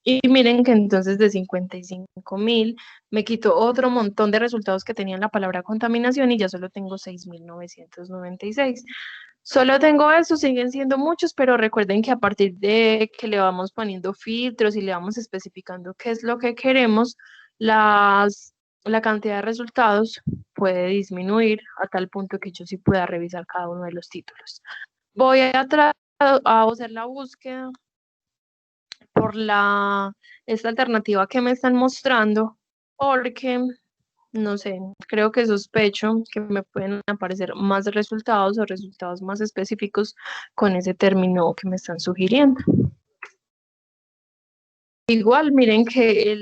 Y miren que entonces de 55.000 me quitó otro montón de resultados que tenían la palabra contaminación y ya solo tengo 6.996. Solo tengo eso, siguen siendo muchos, pero recuerden que a partir de que le vamos poniendo filtros y le vamos especificando qué es lo que queremos, la cantidad de resultados puede disminuir a tal punto que yo sí pueda revisar cada uno de los títulos. Voy a hacer la búsqueda por esta alternativa que me están mostrando, porque, no sé, creo que sospecho que me pueden aparecer más resultados o resultados más específicos con ese término que me están sugiriendo. Igual, miren que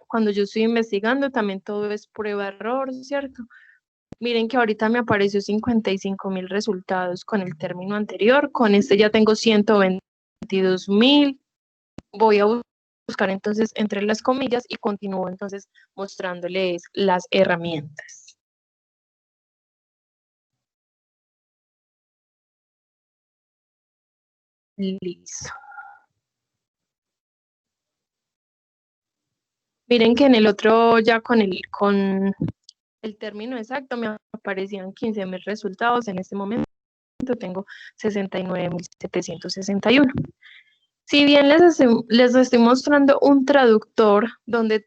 cuando yo estoy investigando también todo es prueba-error, ¿cierto? Miren que ahorita me apareció 55.000 resultados con el término anterior, con este ya tengo 122.000. Voy a buscar entonces entre las comillas y continúo entonces mostrándoles las herramientas. Listo. Miren que en el otro ya con el término exacto me aparecían 15.000 resultados. En este momento tengo 69.761. Si bien les estoy mostrando un traductor donde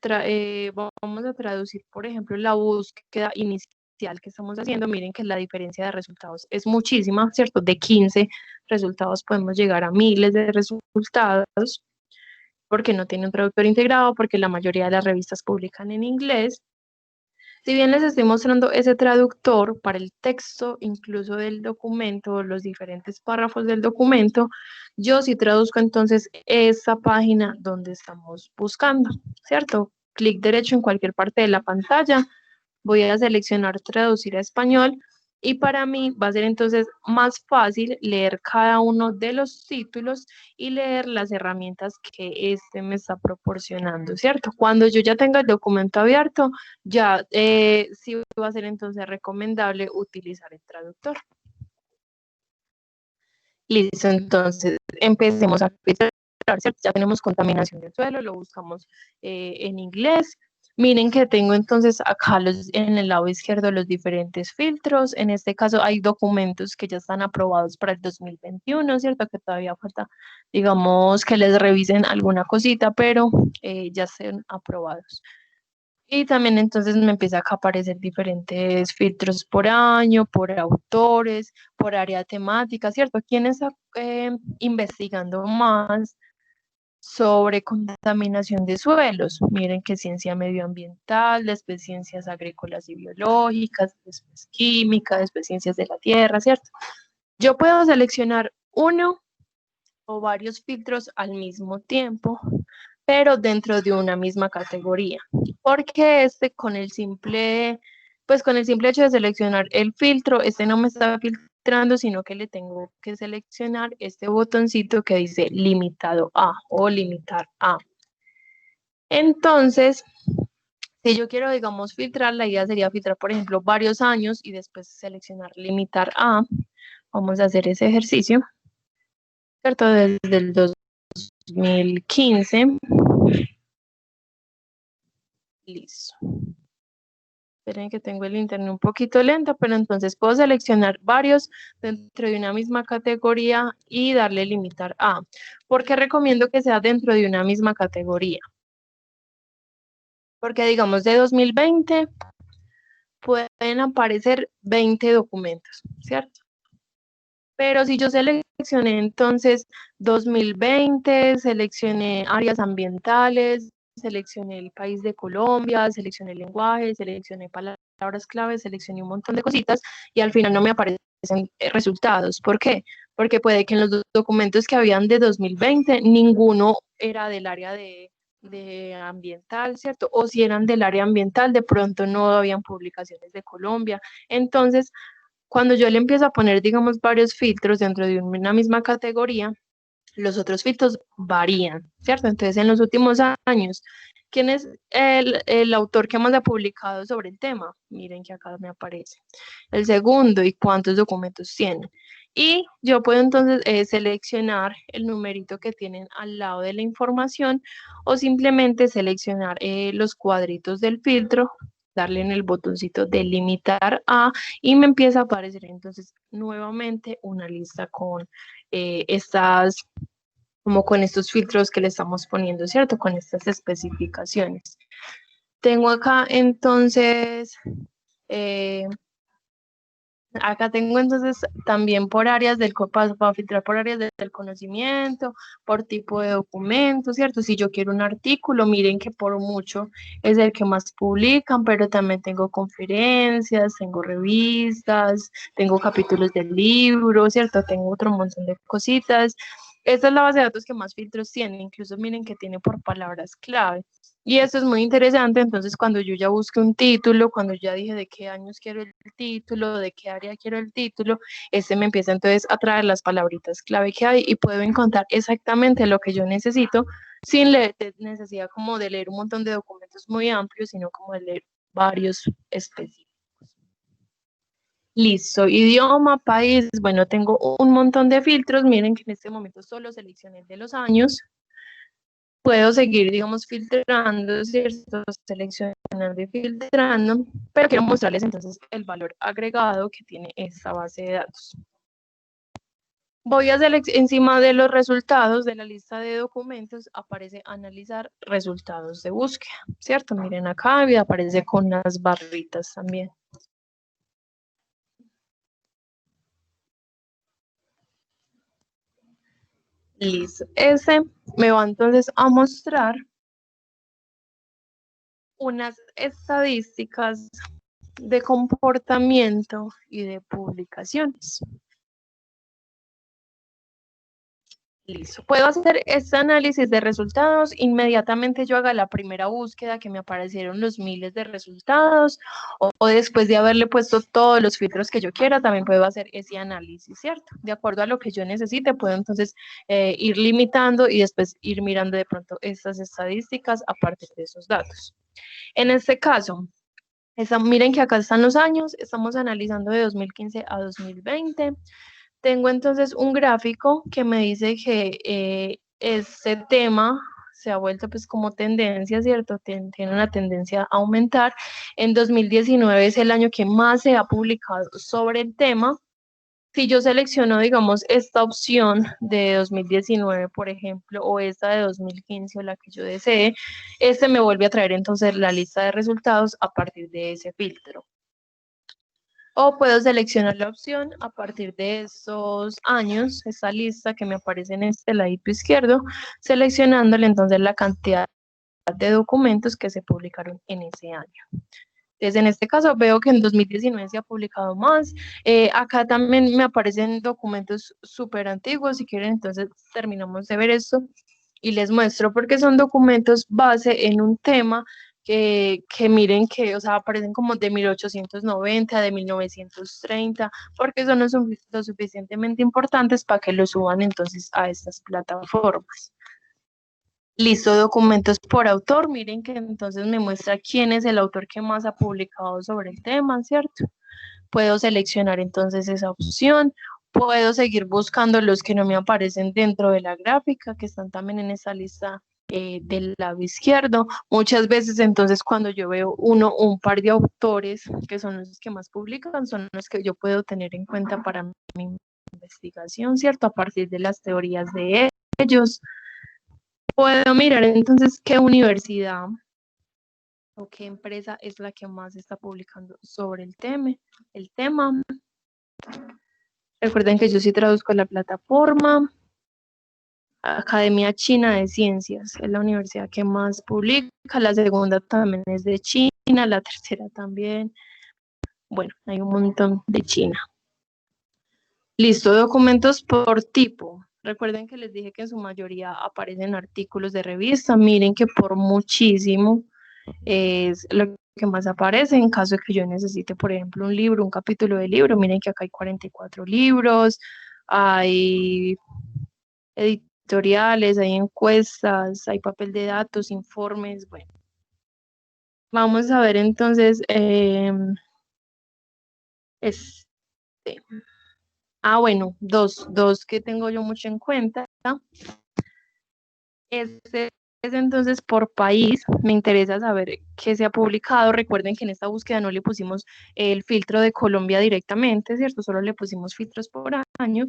vamos a traducir, por ejemplo, la búsqueda inicial que estamos haciendo, miren que la diferencia de resultados es muchísima, ¿cierto? De 15 resultados podemos llegar a miles de resultados, porque no tiene un traductor integrado, porque la mayoría de las revistas publican en inglés. Si bien les estoy mostrando ese traductor para el texto, incluso del documento, los diferentes párrafos del documento, yo sí traduzco entonces esa página donde estamos buscando, ¿cierto? Clic derecho en cualquier parte de la pantalla, voy a seleccionar traducir a español y para mí va a ser entonces más fácil leer cada uno de los títulos y leer las herramientas que este me está proporcionando, ¿cierto? Cuando yo ya tenga el documento abierto, ya sí va a ser entonces recomendable utilizar el traductor. Listo, entonces empecemos a filtrar, ¿cierto? Ya tenemos contaminación del suelo, lo buscamos en inglés. Miren que tengo entonces acá en el lado izquierdo los diferentes filtros. En este caso hay documentos que ya están aprobados para el 2021, ¿cierto? Que todavía falta, digamos, que les revisen alguna cosita, pero ya están aprobados. Y también entonces me empieza acá a aparecer diferentes filtros por año, por autores, por área temática, ¿cierto? ¿Quién está investigando más sobre contaminación de suelos? Miren que ciencia medioambiental, después ciencias agrícolas y biológicas, después química, después ciencias de la tierra, ¿cierto? Yo puedo seleccionar uno o varios filtros al mismo tiempo, pero dentro de una misma categoría. Porque con el simple hecho de seleccionar el filtro, no me está filtrando, sino que le tengo que seleccionar este botoncito que dice limitado a o limitar a. Entonces, si yo quiero, digamos, filtrar, la idea sería filtrar, por ejemplo, varios años y después seleccionar limitar a. Vamos a hacer ese ejercicio, ¿cierto? Desde el 2015. Listo. Esperen que tengo el internet un poquito lento, pero entonces puedo seleccionar varios dentro de una misma categoría y darle limitar a. ¿Por qué recomiendo que sea dentro de una misma categoría? Porque digamos de 2020 pueden aparecer 20 documentos, ¿cierto? Pero si yo seleccioné entonces 2020, seleccioné áreas ambientales, seleccioné el país de Colombia, seleccioné el lenguaje, seleccioné palabras claves, seleccioné un montón de cositas y al final no me aparecen resultados. ¿Por qué? Porque puede que en los documentos que habían de 2020 ninguno era del área de de ambiental, ¿cierto? O si eran del área ambiental, de pronto no habían publicaciones de Colombia. Entonces, cuando yo le empiezo a poner, digamos, varios filtros dentro de una misma categoría, los otros filtros varían, ¿cierto? Entonces, en los últimos años, ¿quién es el autor que más ha publicado sobre el tema? Miren que acá me aparece. El segundo, y cuántos documentos tienen. Y yo puedo entonces seleccionar el numerito que tienen al lado de la información o simplemente seleccionar los cuadritos del filtro, darle en el botoncito de limitar a y me empieza a aparecer entonces nuevamente una lista con como con estos filtros que le estamos poniendo, ¿cierto? Con estas especificaciones. Tengo acá entonces, eh, acá tengo entonces también por áreas para filtrar por áreas del conocimiento, por tipo de documento, ¿cierto? Si yo quiero un artículo, miren que por mucho es el que más publican, pero también tengo conferencias, tengo revistas, tengo capítulos del libro, ¿cierto? Tengo otro montón de cositas. Esta es la base de datos que más filtros tiene, incluso miren que tiene por palabras clave. Y esto es muy interesante, entonces cuando yo ya busque un título, cuando ya dije de qué años quiero el título, de qué área quiero el título, este me empieza entonces a traer las palabritas clave que hay y puedo encontrar exactamente lo que yo necesito sin necesidad como de leer un montón de documentos muy amplios, sino como de leer varios específicos. Listo, idioma, país, bueno, tengo un montón de filtros, miren que en este momento solo seleccioné el de los años. Puedo seguir, digamos, filtrando, ¿cierto? Seleccionando y filtrando, pero quiero mostrarles entonces el valor agregado que tiene esta base de datos. Voy a encima de los resultados de la lista de documentos, aparece analizar resultados de búsqueda, ¿cierto? Miren acá y aparece con las barritas también. Listo. Ese me va entonces a mostrar unas estadísticas de comportamiento y de publicaciones. Listo. Puedo hacer este análisis de resultados. Inmediatamente yo haga la primera búsqueda que me aparecieron los miles de resultados o después de haberle puesto todos los filtros que yo quiera, también puedo hacer ese análisis, ¿cierto? De acuerdo a lo que yo necesite, puedo entonces ir limitando y después ir mirando de pronto estas estadísticas a partir de esos datos. En este caso, miren que acá están los años, estamos analizando de 2015 a 2020. Tengo entonces un gráfico que me dice que este tema se ha vuelto pues como tendencia, ¿cierto? Tiene una tendencia a aumentar. En 2019 es el año que más se ha publicado sobre el tema. Si yo selecciono, digamos, esta opción de 2019, por ejemplo, o esta de 2015 o la que yo desee, este me vuelve a traer entonces la lista de resultados a partir de ese filtro. O puedo seleccionar la opción a partir de esos años, esta lista que me aparece en este ladito izquierdo, seleccionándole entonces la cantidad de documentos que se publicaron en ese año. Entonces, en este caso veo que en 2019 se ha publicado más. Acá también me aparecen documentos súper antiguos. Si quieren, entonces terminamos de ver esto y les muestro porque son documentos base en un tema que miren que, o sea, aparecen como de 1890, de 1930, porque son lo suficientemente importantes para que lo suban entonces a estas plataformas. Listo, documentos por autor. Miren que entonces me muestra quién es el autor que más ha publicado sobre el tema, ¿cierto? Puedo seleccionar entonces esa opción. Puedo seguir buscando los que no me aparecen dentro de la gráfica, que están también en esa lista del lado izquierdo. Muchas veces entonces cuando yo veo un par de autores que son los que más publican, son los que yo puedo tener en cuenta para mi investigación, ¿cierto? A partir de las teorías de ellos. Puedo mirar entonces qué universidad o qué empresa es la que más está publicando sobre el tema. Recuerden que yo sí traduzco la plataforma. Academia China de Ciencias es la universidad que más publica. La segunda también es de China, la tercera también. Bueno, hay un montón de China. Listo, documentos por tipo. Recuerden que les dije que en su mayoría aparecen artículos de revista. Miren que por muchísimo es lo que más aparece en caso de que yo necesite, por ejemplo, un libro, un capítulo de libro. Miren que acá hay 44 libros, hay editoriales, hay encuestas, hay papel de datos, informes. Bueno, vamos a ver entonces, este. Bueno, dos que tengo yo mucho en cuenta. Este es entonces por país, me interesa saber qué se ha publicado. Recuerden que en esta búsqueda no le pusimos el filtro de Colombia directamente, ¿cierto? Solo le pusimos filtros por año.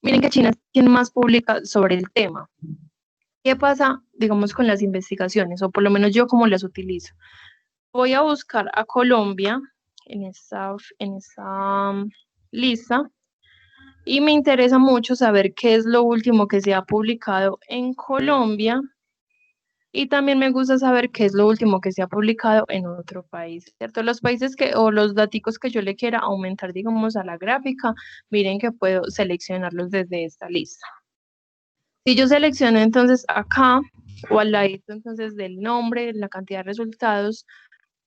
Miren que China es quien más publica sobre el tema. ¿Qué pasa, digamos, con las investigaciones? O por lo menos yo cómo las utilizo. Voy a buscar a Colombia en esta lista. Y me interesa mucho saber qué es lo último que se ha publicado en Colombia y también me gusta saber qué es lo último que se ha publicado en otro país, ¿cierto? Los países o los datos que yo le quiera aumentar, digamos, a la gráfica, miren que puedo seleccionarlos desde esta lista. Si yo selecciono entonces acá o al ladito entonces del nombre, la cantidad de resultados,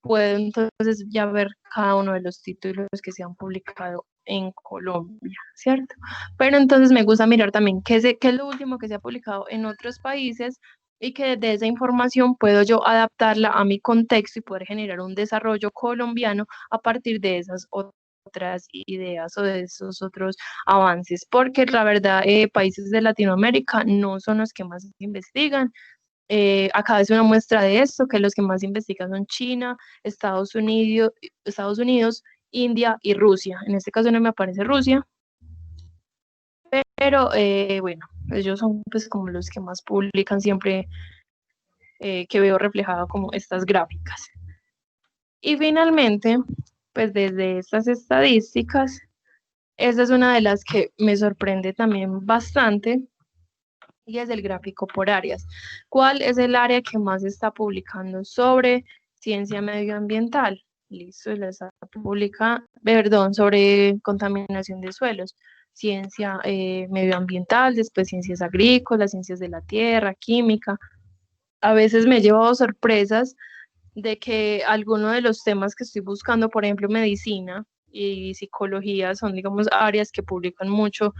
puedo entonces ya ver cada uno de los títulos que se han publicado en Colombia, ¿cierto? Pero entonces me gusta mirar también qué es lo último que se ha publicado en otros países y que de esa información puedo yo adaptarla a mi contexto y poder generar un desarrollo colombiano a partir de esas otras ideas o de esos otros avances, porque la verdad, países de Latinoamérica no son los que más investigan. Acá es una muestra de esto, que los que más investigan son China, Estados Unidos, India y Rusia. En este caso no me aparece Rusia, pero bueno, ellos son pues como los que más publican siempre, que veo reflejado como estas gráficas. Y finalmente, pues desde estas estadísticas, esta es una de las que me sorprende también bastante, y es el gráfico por áreas. ¿Cuál es el área que más está publicando sobre ciencia medioambiental? Listo, les publica, perdón, sobre contaminación de suelos, ciencia medioambiental, después ciencias agrícolas, ciencias de la tierra, química. A veces me he llevado sorpresas de que algunos de los temas que estoy buscando, por ejemplo, medicina y psicología, son, digamos, áreas que publican mucho,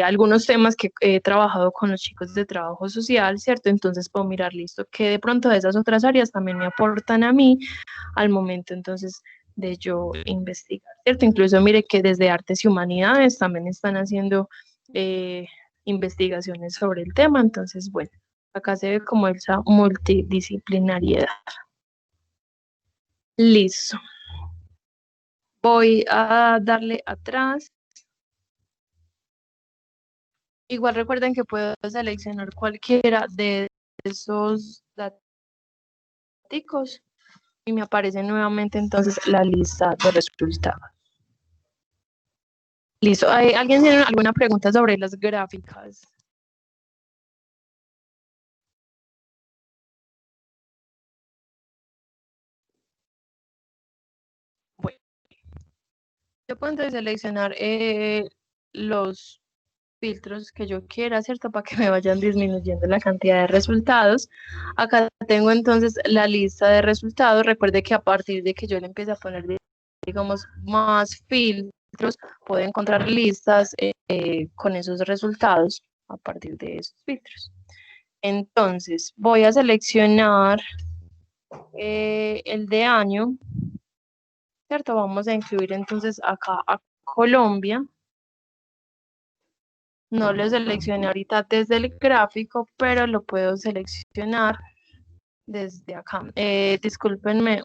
algunos temas que he trabajado con los chicos de trabajo social, ¿cierto? Entonces puedo mirar, listo, que de pronto de esas otras áreas también me aportan a mí al momento, entonces, de yo investigar, ¿cierto? Incluso mire que desde artes y humanidades también están haciendo investigaciones sobre el tema, entonces, bueno, acá se ve como esa multidisciplinariedad. Listo. Voy a darle atrás. Igual recuerden que puedo seleccionar cualquiera de esos datos y me aparece nuevamente entonces la lista de resultados. Listo. ¿Alguien tiene alguna pregunta sobre las gráficas? Bueno, yo puedo entonces seleccionar los filtros que yo quiera, ¿cierto? Para que me vayan disminuyendo la cantidad de resultados. Acá tengo entonces la lista de resultados. Recuerde que a partir de que yo le empiece a poner, digamos, más filtros, puedo encontrar listas con esos resultados a partir de esos filtros. Entonces, voy a seleccionar el de año, ¿cierto? Vamos a incluir entonces acá a Colombia. No lo seleccioné ahorita desde el gráfico, pero lo puedo seleccionar desde acá. Discúlpenme.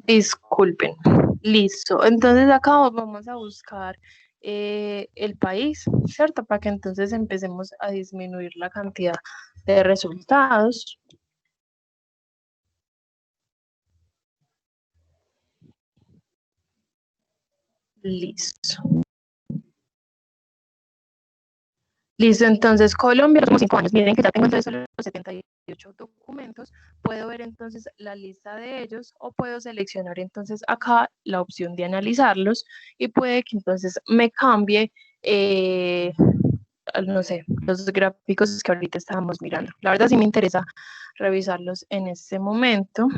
Disculpen. Listo. Entonces acá vamos a buscar el país, ¿cierto? Para que entonces empecemos a disminuir la cantidad de resultados. Listo. Listo, entonces Colombia, los últimos 5 años. Miren que ya tengo entonces solo los 78 documentos. Puedo ver entonces la lista de ellos o puedo seleccionar entonces acá la opción de analizarlos y puede que entonces me cambie, no sé, los gráficos que ahorita estábamos mirando. La verdad sí me interesa revisarlos en este momento.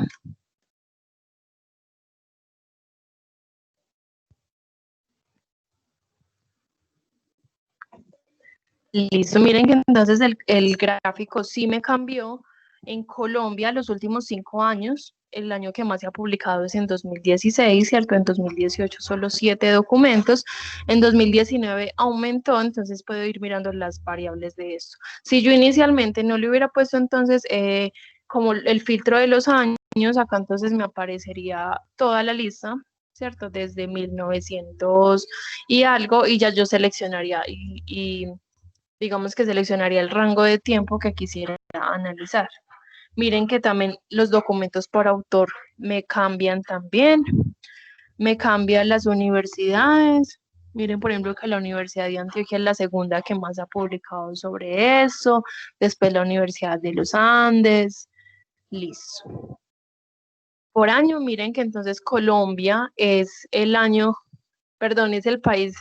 Listo, miren que entonces el gráfico sí me cambió. En Colombia, los últimos 5 años, el año que más se ha publicado es en 2016, ¿cierto? En 2018 solo 7 documentos, en 2019 aumentó, entonces puedo ir mirando las variables de esto. Si yo inicialmente no le hubiera puesto entonces como el filtro de los años, acá entonces me aparecería toda la lista, ¿cierto? Desde 1900 y algo, y ya yo seleccionaría y digamos que seleccionaría el rango de tiempo que quisiera analizar. Miren que también los documentos por autor me cambian también, me cambian las universidades. Miren, por ejemplo, que la Universidad de Antioquia es la segunda que más ha publicado sobre eso, después la Universidad de los Andes, listo. Por año, miren que entonces Colombia es el año, perdón, es el país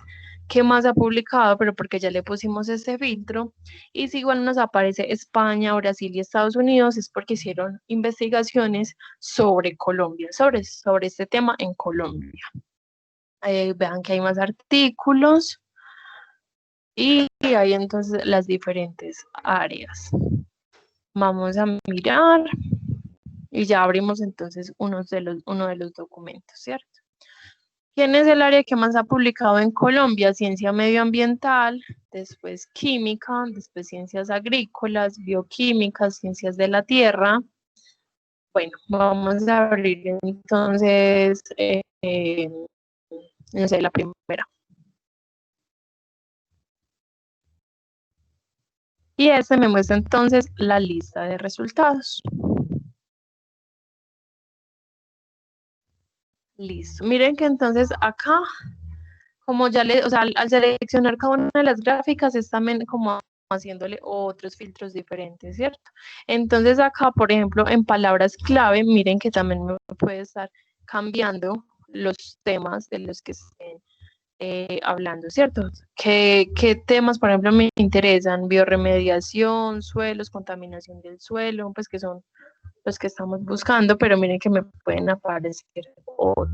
que más ha publicado, pero porque ya le pusimos ese filtro. Y si igual nos aparece España, Brasil y Estados Unidos, es porque hicieron investigaciones sobre Colombia, sobre este tema en Colombia. Vean que hay más artículos y hay entonces las diferentes áreas. Vamos a mirar y ya abrimos entonces uno de los documentos, ¿cierto? ¿Quién es el área que más ha publicado en Colombia? Ciencia medioambiental, después química, después ciencias agrícolas, bioquímicas, ciencias de la tierra. Bueno, vamos a abrir entonces, no sé, la primera. Y este me muestra entonces la lista de resultados. Listo. Miren que entonces acá, como ya o sea, al seleccionar cada una de las gráficas, es también como haciéndole otros filtros diferentes, ¿cierto? Entonces acá, por ejemplo, en palabras clave, miren que también me puede estar cambiando los temas de los que estén hablando, ¿cierto? ¿Qué temas, por ejemplo, me interesan? Bioremediación, suelos, contaminación del suelo, pues que son los que estamos buscando, pero miren que me pueden aparecer otros.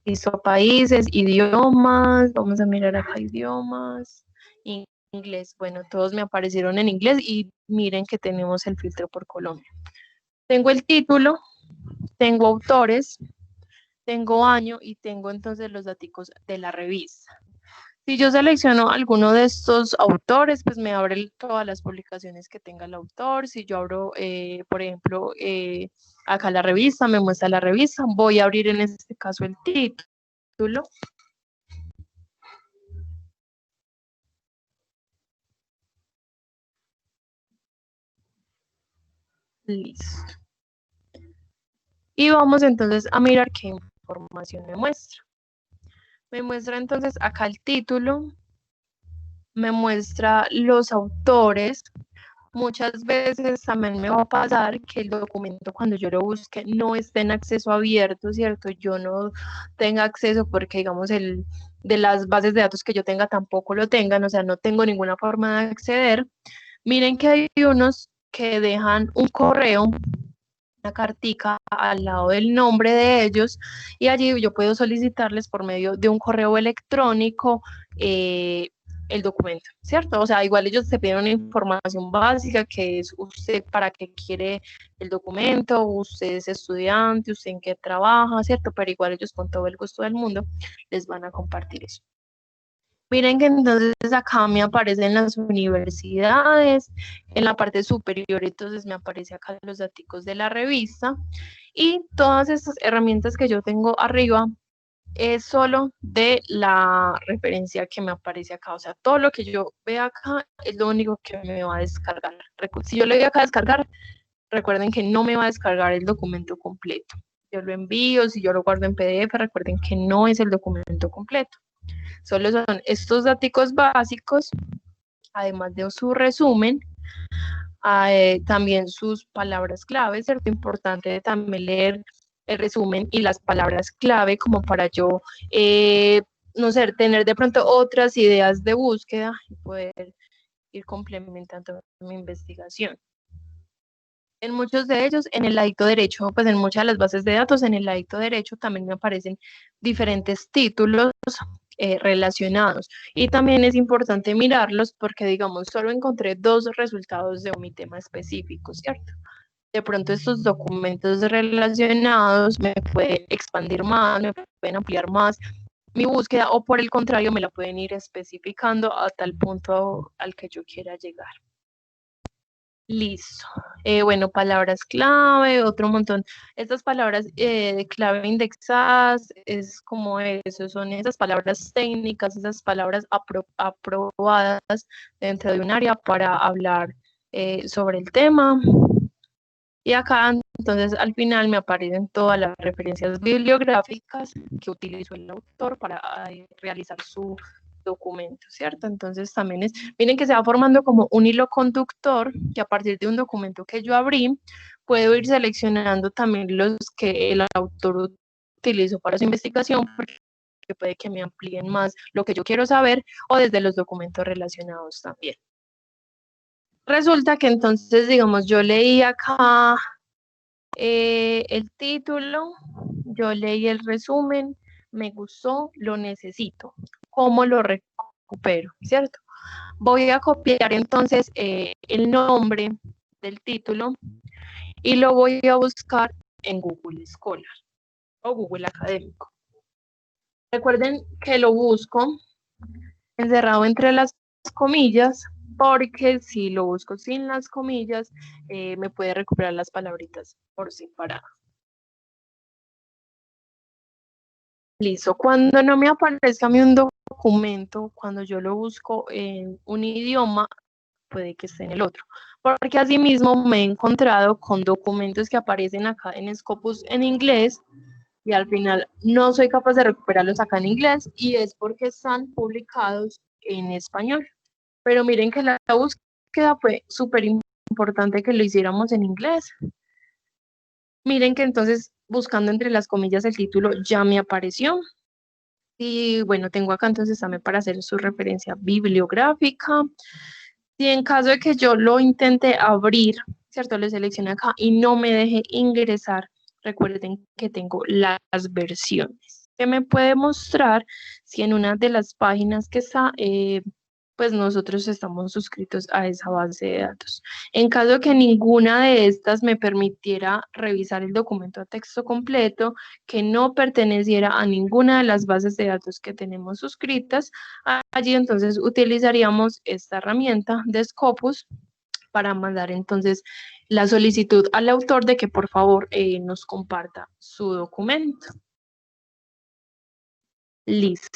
Listo, países, idiomas, vamos a mirar acá idiomas, inglés, bueno, todos me aparecieron en inglés y miren que tenemos el filtro por Colombia. Tengo el título, tengo autores, tengo año y tengo entonces los datos de la revista. Si yo selecciono alguno de estos autores, pues me abre todas las publicaciones que tenga el autor. Si yo abro, por ejemplo, acá la revista, me muestra la revista. Voy a abrir en este caso el título. Listo. Y vamos entonces a mirar qué información me muestra. Me muestra entonces acá el título, me muestra los autores. Muchas veces también me va a pasar que el documento cuando yo lo busque no esté en acceso abierto, ¿cierto? Yo no tenga acceso porque, digamos, de las bases de datos que yo tenga tampoco lo tengan, o sea, no tengo ninguna forma de acceder. Miren que hay unos que dejan un correo, una cartica al lado del nombre de ellos y allí yo puedo solicitarles por medio de un correo electrónico el documento, ¿cierto? O sea, igual ellos te piden una información básica que es usted para qué quiere el documento, usted es estudiante, usted en qué trabaja, ¿cierto? Pero igual ellos con todo el gusto del mundo les van a compartir eso. Miren que entonces acá me aparecen las universidades, en la parte superior entonces me aparece acá los datos de la revista y todas estas herramientas que yo tengo arriba es solo de la referencia que me aparece acá, o sea, todo lo que yo vea acá es lo único que me va a descargar. Si yo le doy acá a descargar, recuerden que no me va a descargar el documento completo. yo lo envío, si yo lo guardo en PDF, recuerden que no es el documento completo. Solo son estos datos básicos, además de su resumen, también sus palabras clave, ¿cierto? Importante también leer el resumen y las palabras clave como para yo, no sé, tener de pronto otras ideas de búsqueda y poder ir complementando mi investigación. En muchos de ellos, en el ladito derecho, pues en muchas de las bases de datos, en el ladito derecho también me aparecen diferentes títulos relacionados. Y también es importante mirarlos porque, digamos, solo encontré 2 resultados de mi tema específico, ¿cierto? De pronto estos documentos relacionados me pueden expandir más, me pueden ampliar más mi búsqueda o por el contrario me la pueden ir especificando a tal punto al que yo quiera llegar. Listo. Bueno, palabras clave, otro montón. Estas palabras de clave indexadas es como eso, son esas palabras técnicas, esas palabras aprobadas dentro de un área para hablar sobre el tema. Y acá, entonces, al final me aparecen todas las referencias bibliográficas que utilizó el autor para realizar su documento, ¿cierto? Entonces también miren que se va formando como un hilo conductor que a partir de un documento que yo abrí, puedo ir seleccionando también los que el autor utilizó para su investigación, porque puede que me amplíen más lo que yo quiero saber o desde los documentos relacionados también. Resulta que entonces, digamos, yo leí acá el título, yo leí el resumen, me gustó, lo necesito. ¿Cómo lo recupero? ¿Cierto? Voy a copiar entonces el nombre del título y lo voy a buscar en Google Scholar o Google Académico. Recuerden que lo busco encerrado entre las comillas, porque si lo busco sin las comillas, me puede recuperar las palabritas por separado. Listo. Cuando no me aparezca a mí un documento, cuando yo lo busco en un idioma, puede que esté en el otro. Porque asimismo me he encontrado con documentos que aparecen acá en Scopus en inglés y al final no soy capaz de recuperarlos acá en inglés y es porque están publicados en español. Pero miren que la búsqueda fue súper importante que lo hiciéramos en inglés. Miren que entonces buscando entre las comillas el título ya me apareció. Y bueno, tengo acá entonces también para hacer su referencia bibliográfica. Y en caso de que yo lo intente abrir, ¿cierto? Le selecciono acá y no me deje ingresar, recuerden que tengo las versiones. ¿Qué me puede mostrar si en una de las páginas que está, pues nosotros estamos suscritos a esa base de datos? En caso que ninguna de estas me permitiera revisar el documento a texto completo, que no perteneciera a ninguna de las bases de datos que tenemos suscritas, allí entonces utilizaríamos esta herramienta de Scopus para mandar entonces la solicitud al autor de que por favor nos comparta su documento. Listo.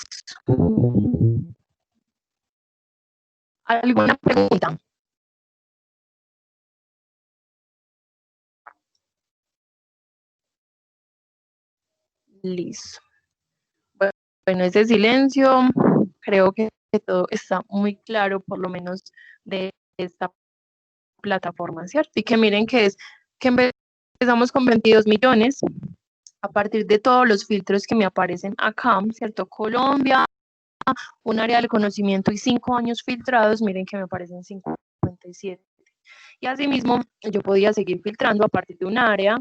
¿Alguna pregunta? Listo. Bueno, ese silencio, creo que todo está muy claro, por lo menos de esta plataforma, ¿cierto? Y que miren que empezamos con 22 millones a partir de todos los filtros que me aparecen acá, ¿cierto? Colombia, un área del conocimiento y 5 años filtrados, miren que me aparecen 57. Y asimismo, yo podía seguir filtrando a partir de un área,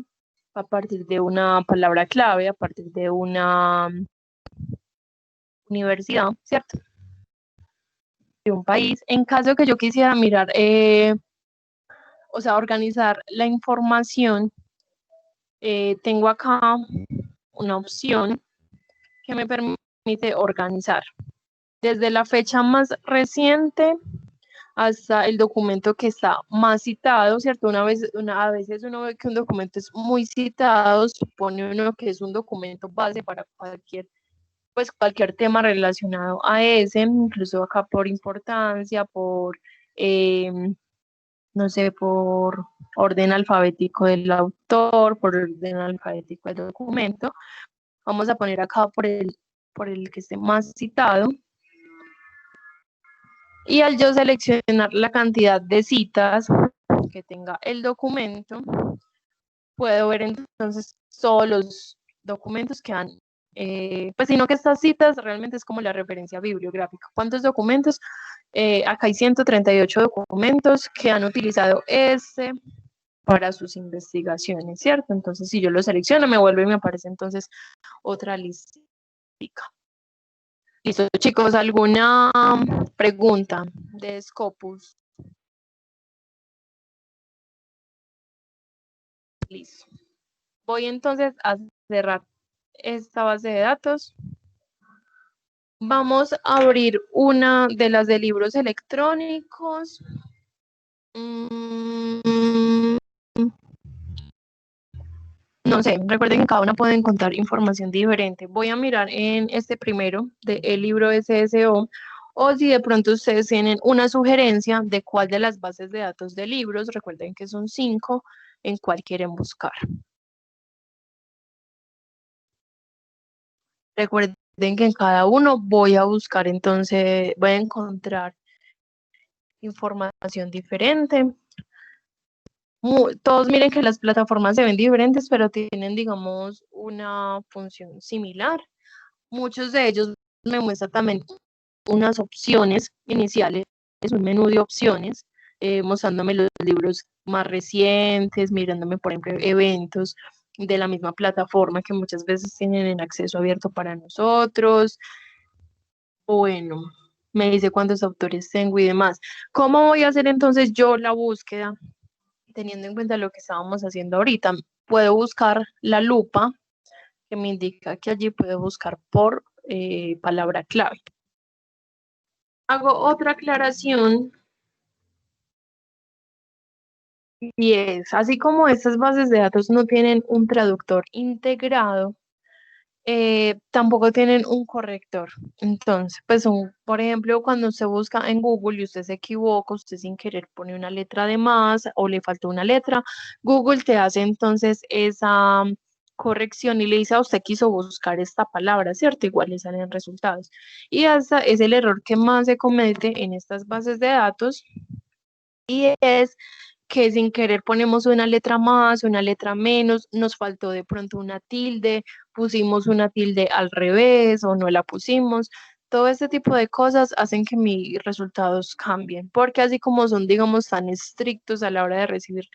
a partir de una palabra clave, a partir de una universidad, ¿cierto? De un país. En caso de que yo quisiera mirar, o sea, organizar la información, tengo acá una opción que me permite organizar desde la fecha más reciente hasta el documento que está más citado, ¿cierto? A veces uno ve que un documento es muy citado, supone uno que es un documento base para cualquier tema relacionado a ese, incluso acá por importancia, por no sé, por orden alfabético del autor, por orden alfabético del documento. Vamos a poner acá por el que esté más citado. Y al yo seleccionar la cantidad de citas que tenga el documento, puedo ver entonces todos los documentos que han, pues sino que estas citas realmente es como la referencia bibliográfica. ¿Cuántos documentos? Acá hay 138 documentos que han utilizado este para sus investigaciones, ¿cierto? Entonces, si yo lo selecciono, me vuelve y me aparece entonces otra lista. Listo, chicos, ¿alguna pregunta de Scopus? Listo. Voy entonces a cerrar esta base de datos. Vamos a abrir una de las de libros electrónicos. No sé, recuerden que cada una puede encontrar información diferente. Voy a mirar en este primero del libro SSO, o si de pronto ustedes tienen una sugerencia de cuál de las bases de datos de libros, recuerden que son 5, en cuál quieren buscar. Recuerden que en cada uno voy a buscar, entonces voy a encontrar información diferente. Todos miren que las plataformas se ven diferentes, pero tienen, digamos, una función similar. Muchos de ellos me muestran también unas opciones iniciales, es un menú de opciones, mostrándome los libros más recientes, mirándome, por ejemplo, eventos de la misma plataforma que muchas veces tienen en acceso abierto para nosotros. Bueno, me dice cuántos autores tengo y demás. ¿Cómo voy a hacer entonces yo la búsqueda? Teniendo en cuenta lo que estábamos haciendo ahorita, puedo buscar la lupa, que me indica que allí puedo buscar por palabra clave. Hago otra aclaración y es, así como estas bases de datos no tienen un traductor integrado, tampoco tienen un corrector. Entonces, pues por ejemplo, cuando usted busca en Google y usted se equivoca, usted sin querer pone una letra de más o le faltó una letra, Google te hace entonces esa corrección y le dice a usted quiso buscar esta palabra, ¿cierto? Igual le salen resultados. Y ese es el error que más se comete en estas bases de datos, y es que sin querer ponemos una letra más, una letra menos, nos faltó de pronto una tilde, pusimos una tilde al revés o no la pusimos. Todo este tipo de cosas hacen que mis resultados cambien, porque así como son, digamos, tan estrictos a la hora de recibir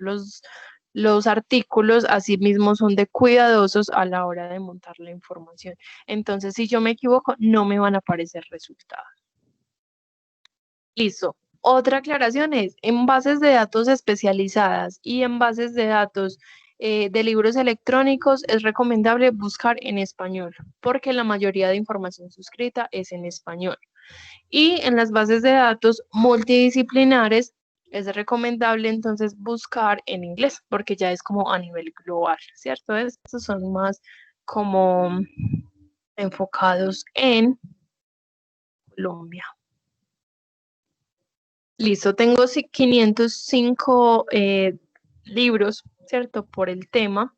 los artículos, así mismo son de cuidadosos a la hora de montar la información. Entonces, si yo me equivoco, no me van a aparecer resultados. Listo. Otra aclaración es, en bases de datos especializadas y en bases de datos de libros electrónicos es recomendable buscar en español, porque la mayoría de información suscrita es en español. Y en las bases de datos multidisciplinares es recomendable entonces buscar en inglés, porque ya es como a nivel global, ¿cierto? Estos son más como enfocados en Colombia. Listo, tengo 505 libros, ¿cierto? Por el tema.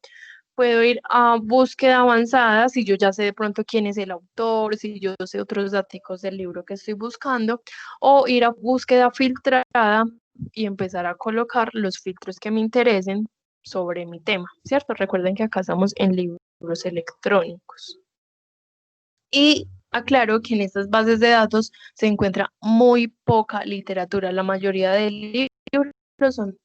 Puedo ir a búsqueda avanzada, si yo ya sé de pronto quién es el autor, si yo sé otros datos del libro que estoy buscando, o ir a búsqueda filtrada y empezar a colocar los filtros que me interesen sobre mi tema, ¿cierto? Recuerden que acá estamos en libros electrónicos. Y aclaro que en estas bases de datos se encuentra muy poca literatura. La mayoría de libros son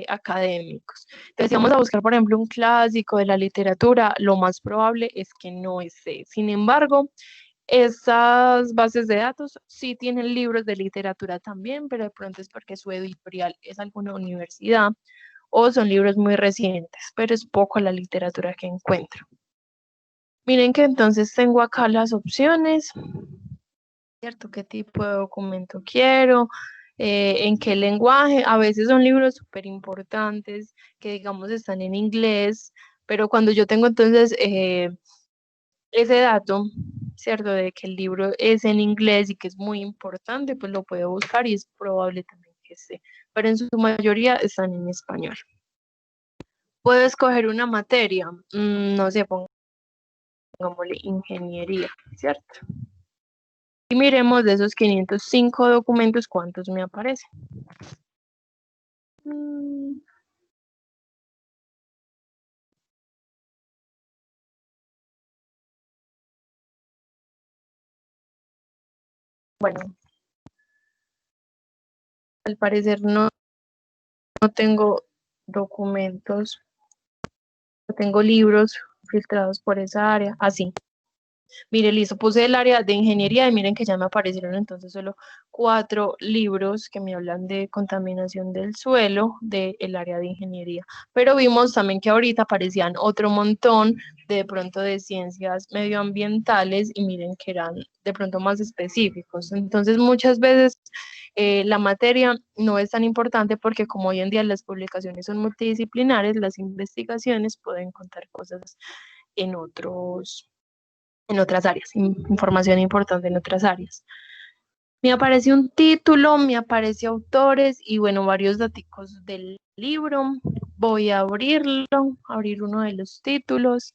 académicos. Entonces, si vamos a buscar, por ejemplo, un clásico de la literatura, lo más probable es que no esté. Sin embargo, estas bases de datos sí tienen libros de literatura también, pero de pronto es porque su editorial es alguna universidad o son libros muy recientes, pero es poco la literatura que encuentro. Miren que entonces tengo acá las opciones, ¿cierto? ¿Qué tipo de documento quiero? ¿En qué lenguaje? A veces son libros súper importantes que, digamos, están en inglés, pero cuando yo tengo entonces ese dato, ¿cierto? De que el libro es en inglés y que es muy importante, pues lo puedo buscar y es probable también que esté. pero en su mayoría están en español. ¿Puedo escoger una materia? No sé, pongámosle ingeniería, ¿cierto? Y miremos de esos 505 documentos, ¿cuántos me aparecen? Bueno, al parecer no tengo documentos, no tengo libros filtrados por esa área, así. Mire, listo, puse el área de ingeniería y miren que ya me aparecieron entonces solo 4 libros que me hablan de contaminación del suelo del área de ingeniería. Pero vimos también que ahorita aparecían otro montón de pronto de ciencias medioambientales y miren que eran de pronto más específicos. Entonces muchas veces la materia no es tan importante porque como hoy en día las publicaciones son multidisciplinares, las investigaciones pueden contar cosas en otras áreas, información importante en otras áreas. Me aparece un título, me aparece autores y bueno, varios datos del libro. Voy a abrirlo, abrir uno de los títulos.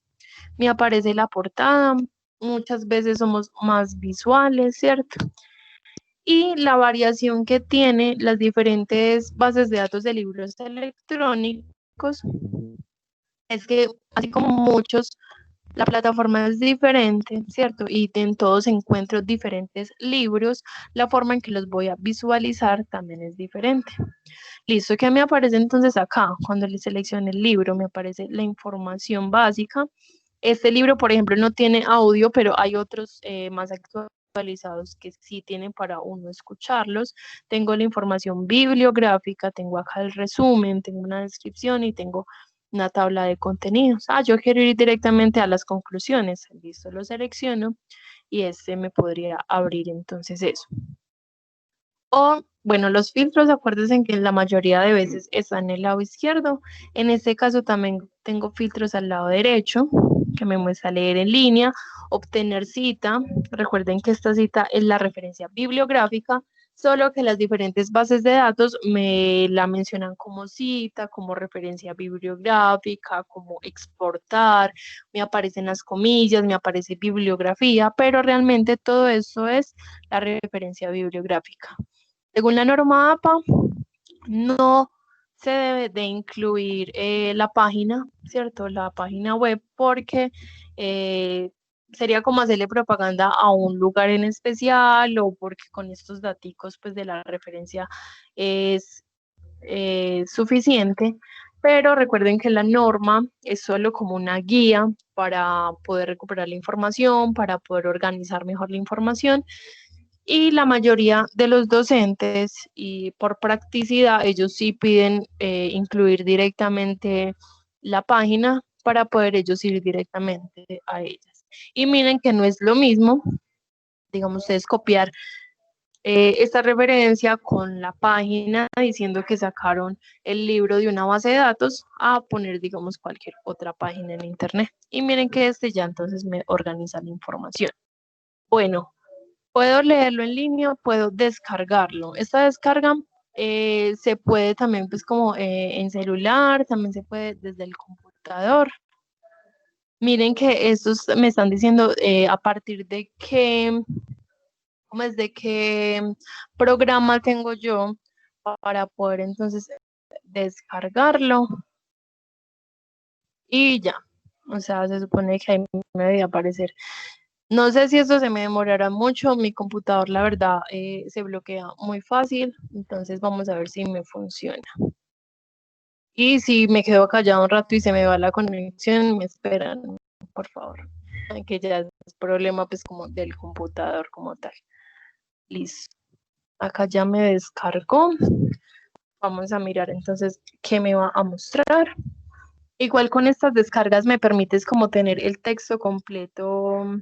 Me aparece la portada. Muchas veces somos más visuales, ¿cierto? Y la variación que tiene las diferentes bases de datos de libros electrónicos es que, así como muchos, la plataforma es diferente, ¿cierto? Y en todos encuentro diferentes libros, la forma en que los voy a visualizar también es diferente. Listo, ¿qué me aparece entonces acá? Cuando le selecciono el libro, me aparece la información básica. Este libro, por ejemplo, no tiene audio, pero hay otros más actualizados que sí tienen para uno escucharlos. Tengo la información bibliográfica, tengo acá el resumen, tengo una descripción y tengo una tabla de contenidos. Yo quiero ir directamente a las conclusiones. Listo, lo selecciono y este me podría abrir entonces eso. O, bueno, los filtros, acuérdense que la mayoría de veces están en el lado izquierdo. En este caso también tengo filtros al lado derecho, que me muestra leer en línea, obtener cita. Recuerden que esta cita es la referencia bibliográfica, solo que las diferentes bases de datos me la mencionan como cita, como referencia bibliográfica, como exportar, me aparecen las comillas, me aparece bibliografía, pero realmente todo eso es la referencia bibliográfica. Según la norma APA, no se debe de incluir la página, ¿cierto? La página web, porque sería como hacerle propaganda a un lugar en especial o porque con estos daticos pues de la referencia es suficiente. Pero recuerden que la norma es solo como una guía para poder recuperar la información, para poder organizar mejor la información. Y la mayoría de los docentes, y por practicidad, ellos sí piden incluir directamente la página para poder ellos ir directamente a ellas. Y miren que no es lo mismo, digamos, ustedes copiar esta referencia con la página diciendo que sacaron el libro de una base de datos a poner, digamos, cualquier otra página en internet. Y miren que este ya entonces me organiza la información. Bueno, puedo leerlo en línea, puedo descargarlo. Esta descarga se puede también pues como en celular, también se puede desde el computador. Miren que estos me están diciendo a partir de qué, como es de qué programa tengo yo para poder entonces descargarlo y ya. O sea, se supone que ahí me debe aparecer. No sé si esto se me demorará mucho, mi computador la verdad se bloquea muy fácil, entonces vamos a ver si me funciona. Y si me quedo callado un rato y se me va la conexión, me esperan, por favor. Que ya es problema pues como del computador como tal. Listo. Acá ya me descargó. Vamos a mirar entonces qué me va a mostrar. Igual con estas descargas me permites como tener el texto completo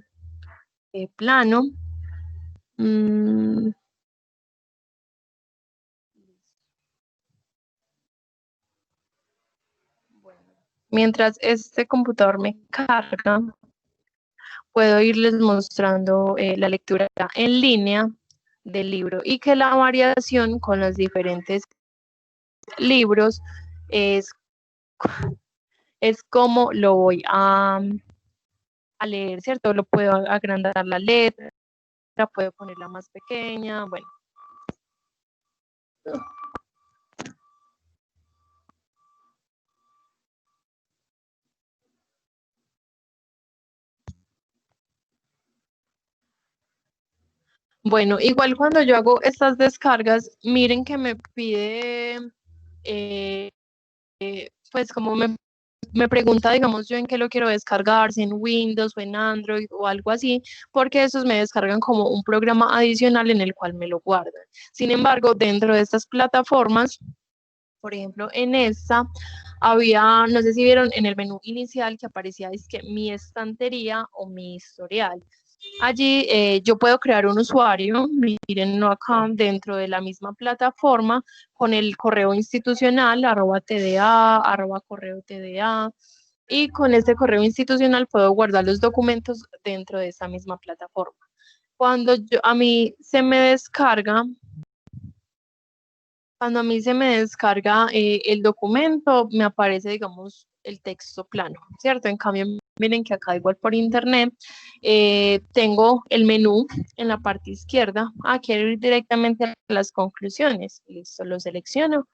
plano. Mientras este computador me carga, puedo irles mostrando la lectura en línea del libro y que la variación con las diferentes libros, es, es como lo voy a leer, ¿cierto? Lo puedo agrandar la letra, puedo ponerla más pequeña, bueno. Bueno, igual cuando yo hago estas descargas, miren que me pide, eh, pues como me pregunta, digamos, yo en qué lo quiero descargar, si en Windows o en Android o algo así, porque esos me descargan como un programa adicional en el cual me lo guardan. Sin embargo, dentro de estas plataformas, por ejemplo, en esta había, no sé si vieron en el menú inicial que aparecía, es que mi estantería o mi historial. Allí yo puedo crear un usuario, mírenlo acá dentro de la misma plataforma con el correo institucional @tda, correo tda, y con este correo institucional puedo guardar los documentos dentro de esa misma plataforma. A mí se me descarga, cuando a mí se me descarga el documento, me aparece, digamos, el texto plano, ¿cierto? En cambio, miren que acá igual por internet tengo el menú en la parte izquierda. Quiero ir directamente a las conclusiones. Listo, lo selecciono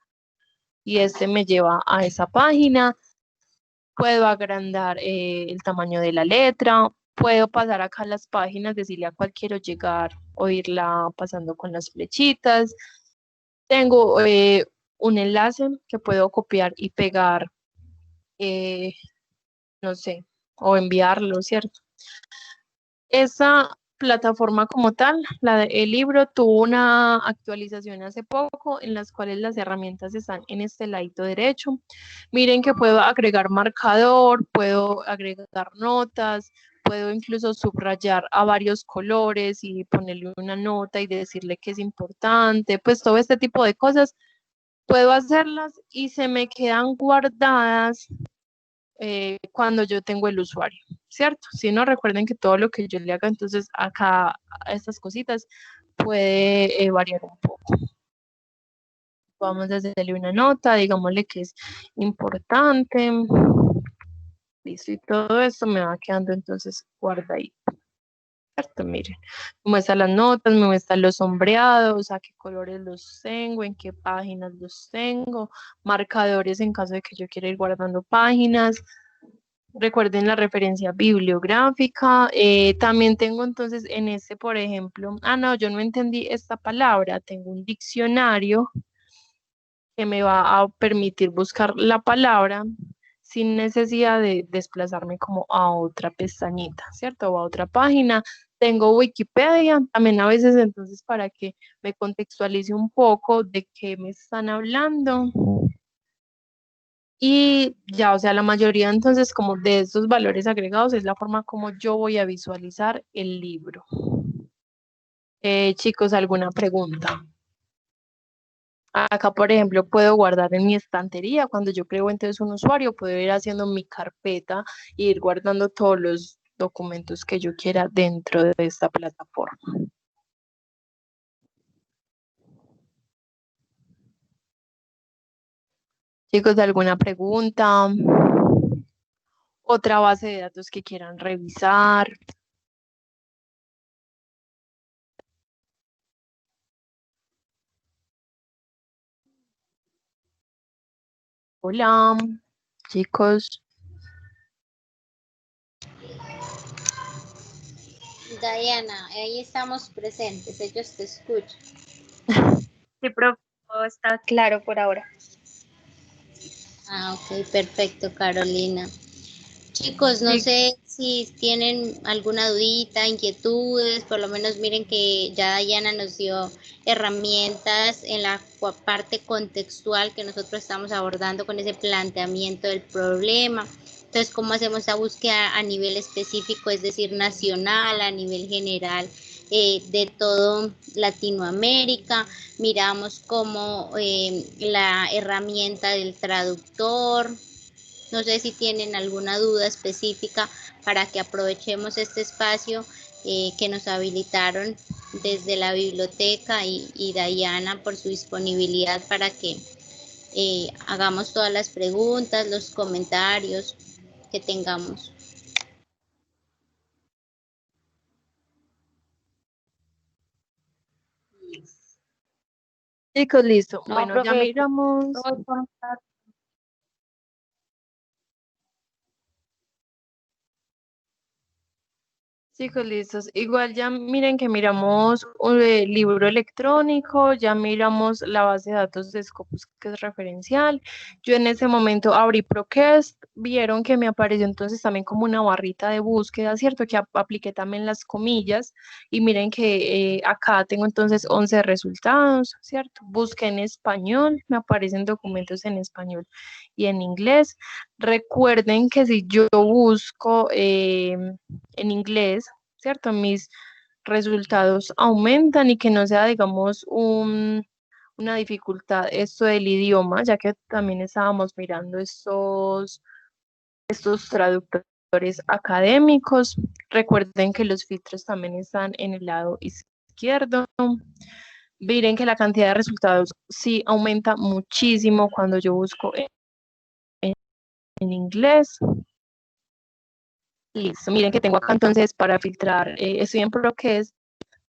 y este me lleva a esa página. Puedo agrandar el tamaño de la letra. Puedo pasar acá las páginas, decirle a cuál quiero llegar o irla pasando con las flechitas. Tengo un enlace que puedo copiar y pegar, eh, no sé, o enviarlo, ¿cierto? Esa plataforma como tal, el libro, tuvo una actualización hace poco en las cuales las herramientas están en este ladito derecho. Miren que puedo agregar marcador, puedo agregar notas, puedo incluso subrayar a varios colores y ponerle una nota y decirle que es importante, pues todo este tipo de cosas puedo hacerlas y se me quedan guardadas cuando yo tengo el usuario, ¿cierto? Si no, recuerden que todo lo que yo le haga, entonces acá a estas cositas puede variar un poco. Vamos a hacerle una nota, digámosle que es importante. Listo, y todo esto me va quedando entonces guardadito. ¿Cierto? Miren, me muestra las notas, me muestran los sombreados, a qué colores los tengo, en qué páginas los tengo, marcadores en caso de que yo quiera ir guardando páginas. Recuerden la referencia bibliográfica. También tengo entonces en este, por ejemplo, no, yo no entendí esta palabra. Tengo un diccionario que me va a permitir buscar la palabra sin necesidad de desplazarme como a otra pestañita, ¿cierto? O a otra página. Tengo Wikipedia, también a veces entonces para que me contextualice un poco de qué me están hablando. Y ya, o sea, la mayoría entonces como de estos valores agregados es la forma como yo voy a visualizar el libro. Chicos, ¿alguna pregunta? Acá, por ejemplo, puedo guardar en mi estantería. Cuando yo creo entonces un usuario, puedo ir haciendo mi carpeta e ir guardando todos los documentos que yo quiera dentro de esta plataforma. Chicos, ¿alguna pregunta? ¿Otra base de datos que quieran revisar? Hola, chicos. Diana, ahí estamos presentes, ellos te escuchan. Sí, profe, todo está claro por ahora. Ok, perfecto, Carolina. Chicos, no Sí. sé si tienen alguna dudita, inquietudes, por lo menos miren que ya Diana nos dio herramientas en la parte contextual que nosotros estamos abordando con ese planteamiento del problema. Entonces, ¿cómo hacemos esa búsqueda a nivel específico, es decir, nacional, a nivel general, de todo Latinoamérica? Miramos cómo la herramienta del traductor. No sé si tienen alguna duda específica para que aprovechemos este espacio que nos habilitaron desde la biblioteca y Diana por su disponibilidad para que hagamos todas las preguntas, los comentarios que tengamos. Chicos, listo. No, Bueno, ya profe, miramos. no voy por un rato. Chicos, listos. Igual ya miren que miramos un libro electrónico, ya miramos la base de datos de Scopus que es referencial. Yo en ese momento abrí Procast, vieron que me apareció entonces también como una barrita de búsqueda, ¿cierto? Que apliqué también las comillas y miren que acá tengo entonces 11 resultados, ¿cierto? Busqué en español, me aparecen documentos en español y en inglés. Recuerden que si yo busco en inglés, ¿cierto? Mis resultados aumentan y que no sea, digamos, una dificultad esto del idioma, ya que también estábamos mirando estos traductores académicos. Recuerden que los filtros también están en el lado izquierdo. Miren que la cantidad de resultados sí aumenta muchísimo cuando yo busco en inglés. Listo, miren que tengo acá entonces para filtrar, estoy en Procast,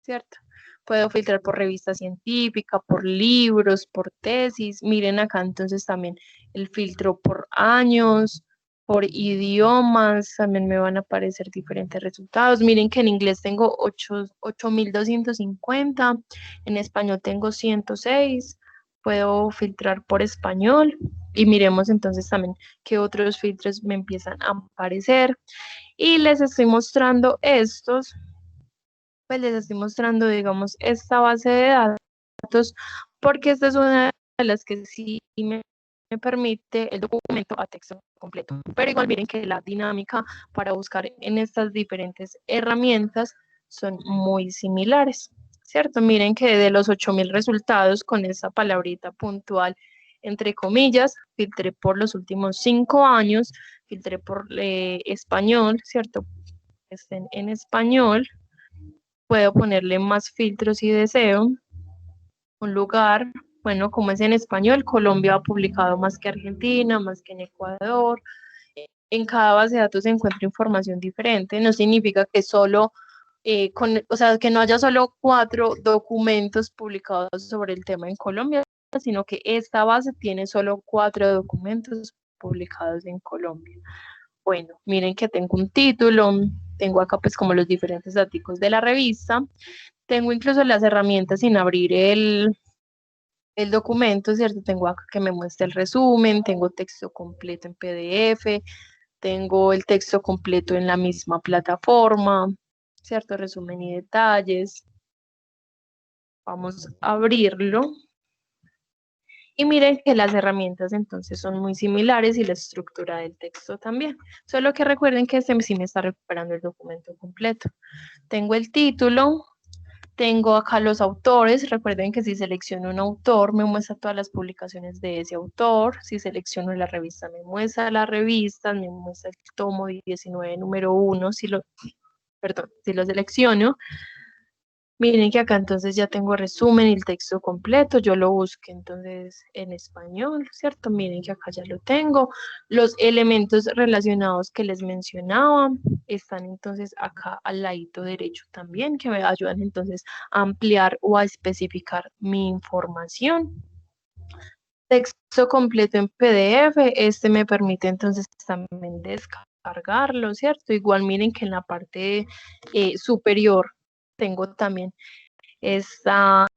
¿cierto? Puedo filtrar por revista científica, por libros, por tesis. Miren acá entonces también el filtro por años, por idiomas, también me van a aparecer diferentes resultados. Miren que en inglés tengo 8.250, en español tengo 106. Puedo filtrar por español y miremos entonces también qué otros filtros me empiezan a aparecer. Y les estoy mostrando estos, pues les estoy mostrando, digamos, esta base de datos, porque esta es una de las que sí me permite el documento a texto completo. Pero igual miren que la dinámica para buscar en estas diferentes herramientas son muy similares, ¿cierto? Miren que de los 8.000 resultados con esa palabrita puntual, entre comillas, filtré por los últimos 5 años, filtré por español, ¿cierto? Estén en español. Puedo ponerle más filtros si deseo. Un lugar, bueno, como es en español, Colombia ha publicado más que Argentina, más que en Ecuador. En cada base de datos se encuentra información diferente. No significa que solo, o sea, que no haya solo 4 documentos publicados sobre el tema en Colombia, sino que esta base tiene solo 4 documentos publicados en Colombia. Bueno, miren que tengo un título, tengo acá pues como los diferentes datos de la revista, tengo incluso las herramientas sin abrir el documento, ¿cierto? Tengo acá que me muestra el resumen, tengo texto completo en PDF, tengo el texto completo en la misma plataforma, ¿cierto? Resumen y detalles. Vamos a abrirlo. Y miren que las herramientas entonces son muy similares y la estructura del texto también. Solo que recuerden que este sí me está recuperando el documento completo. Tengo el título, tengo acá los autores. Recuerden que si selecciono un autor me muestra todas las publicaciones de ese autor. Si selecciono la revista me muestra la revista, me muestra el tomo 19 número 1. Perdón, si lo selecciono. Miren que acá entonces ya tengo resumen y el texto completo, yo lo busqué entonces en español, ¿cierto? Miren que acá ya lo tengo. Los elementos relacionados que les mencionaba están entonces acá al ladito derecho también, que me ayudan entonces a ampliar o a especificar mi información. Texto completo en PDF, este me permite entonces también descargarlo, ¿cierto? Igual miren que en la parte superior tengo también estas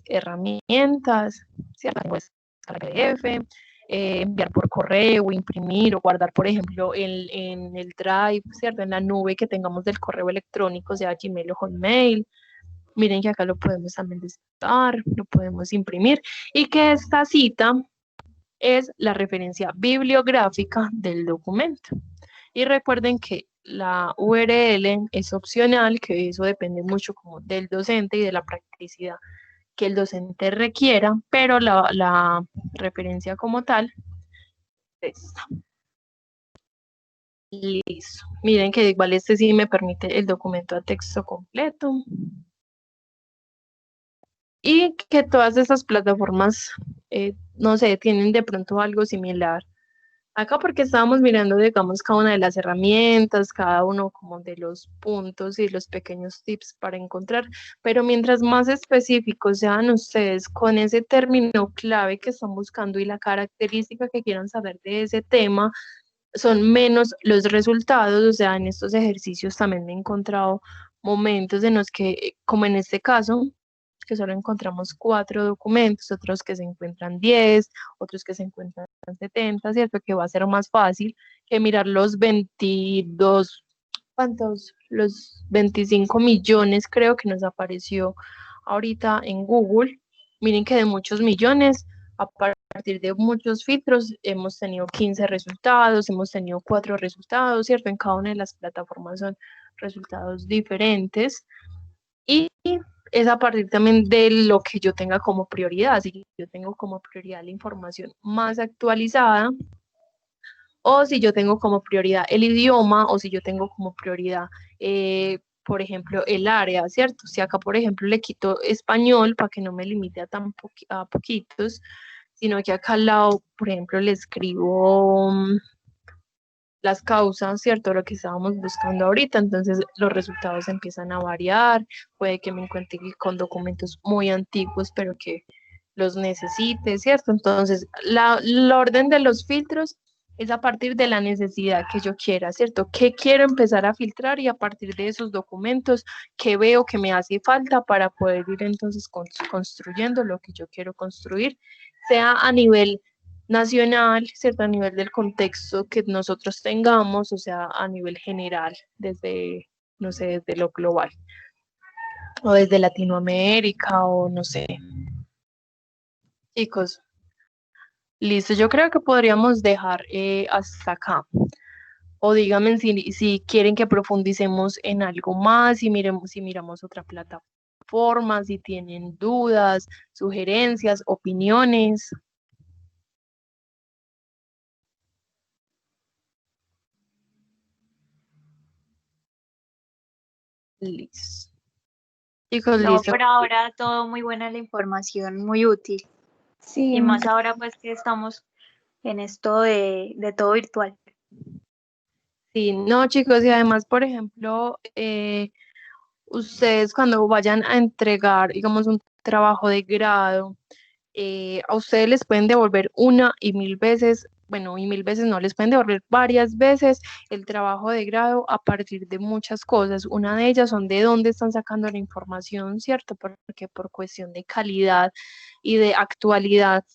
herramientas, ¿cierto? Descargar PDF, enviar por correo, imprimir o guardar, por ejemplo, en el Drive, ¿cierto? En la nube que tengamos del correo electrónico, sea Gmail o Hotmail. Miren que acá lo podemos también descargar, lo podemos imprimir y que esta cita es la referencia bibliográfica del documento. Y recuerden que la URL es opcional, que eso depende mucho como del docente y de la practicidad que el docente requiera, pero la referencia como tal es esta. Listo. Miren que igual este sí me permite el documento a texto completo. y que todas estas plataformas, no sé, tienen de pronto algo similar. Acá porque estábamos mirando, digamos, cada una de las herramientas, cada uno como de los puntos y los pequeños tips para encontrar, pero mientras más específicos sean ustedes con ese término clave que están buscando y la característica que quieran saber de ese tema, son menos los resultados. O sea, en estos ejercicios también me he encontrado momentos en los que, como en este caso, que solo encontramos 4 documentos, otros que se encuentran 10, otros que se encuentran 70, ¿cierto? Que va a ser más fácil que mirar los 22, ¿cuántos? Los 25 millones creo que nos apareció ahorita en Google. Miren que de muchos millones, a partir de muchos filtros, hemos tenido 15 resultados, hemos tenido 4 resultados, ¿cierto? En cada una de las plataformas son resultados diferentes. Y es a partir también de lo que yo tenga como prioridad. Si yo tengo como prioridad la información más actualizada, o si yo tengo como prioridad el idioma, o si yo tengo como prioridad, por ejemplo, el área, ¿cierto? Si acá, por ejemplo, le quito español para que no me limite a tan a poquitos, sino que acá al lado, por ejemplo, le escribo las causas, ¿cierto? Lo que estábamos buscando ahorita, entonces los resultados empiezan a variar, puede que me encuentre con documentos muy antiguos, pero que los necesite, ¿cierto? Entonces, la orden de los filtros es a partir de la necesidad que yo quiera, ¿cierto? ¿Qué quiero empezar a filtrar? Y a partir de esos documentos, ¿qué veo que me hace falta para poder ir entonces construyendo lo que yo quiero construir, sea a nivel nacional, ¿cierto? A nivel del contexto que nosotros tengamos, o sea, a nivel general, desde, no sé, desde lo global, o desde Latinoamérica, o no sé. Chicos, listo, yo creo que podríamos dejar hasta acá. O díganme si quieren que profundicemos en algo más, si miramos otra plataforma, si tienen dudas, sugerencias, opiniones. Listo. Chicos, No, listo. por ahora todo muy buena la información, muy útil. Sí, Y más ahora pues que estamos en esto de todo virtual. sí, no, chicos, y además, por ejemplo, ustedes cuando vayan a entregar, digamos, un trabajo de grado, a ustedes les pueden devolver una y mil veces, bueno, y mil veces no, les pueden devolver varias veces el trabajo de grado a partir de muchas cosas. Una de ellas son de dónde están sacando la información, ¿cierto? Porque por cuestión de calidad y de actualidad,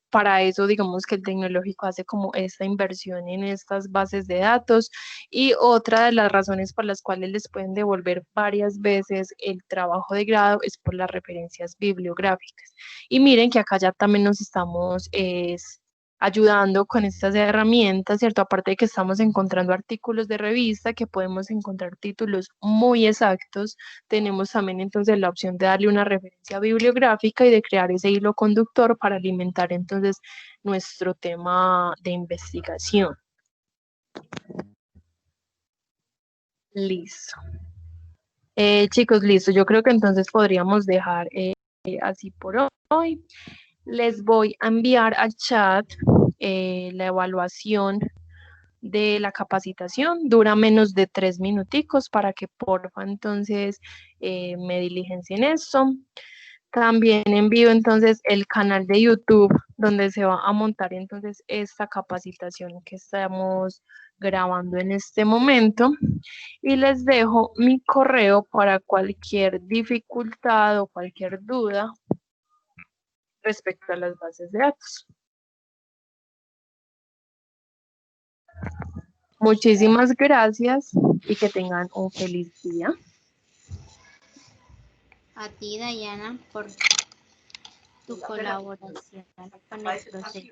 para eso digamos que el tecnológico hace como esta inversión en estas bases de datos. Y otra de las razones por las cuales les pueden devolver varias veces el trabajo de grado es por las referencias bibliográficas. Y miren que acá ya también nos estamos ayudando con estas herramientas, ¿cierto? Aparte de que estamos encontrando artículos de revista, que podemos encontrar títulos muy exactos, tenemos también entonces la opción de darle una referencia bibliográfica y de crear ese hilo conductor para alimentar entonces nuestro tema de investigación. Listo. Chicos, listo. Yo creo que entonces podríamos dejar así por hoy. Les voy a enviar al chat la evaluación de la capacitación. Dura menos de 3 minuticos para que porfa entonces me diligencien esto. También envío entonces el canal de YouTube donde se va a montar entonces esta capacitación que estamos grabando en este momento. Y les dejo mi correo para cualquier dificultad o cualquier duda respecto a las bases de datos. Muchísimas gracias y que tengan un feliz día. A ti, Dayana, por tu colaboración con el proceso.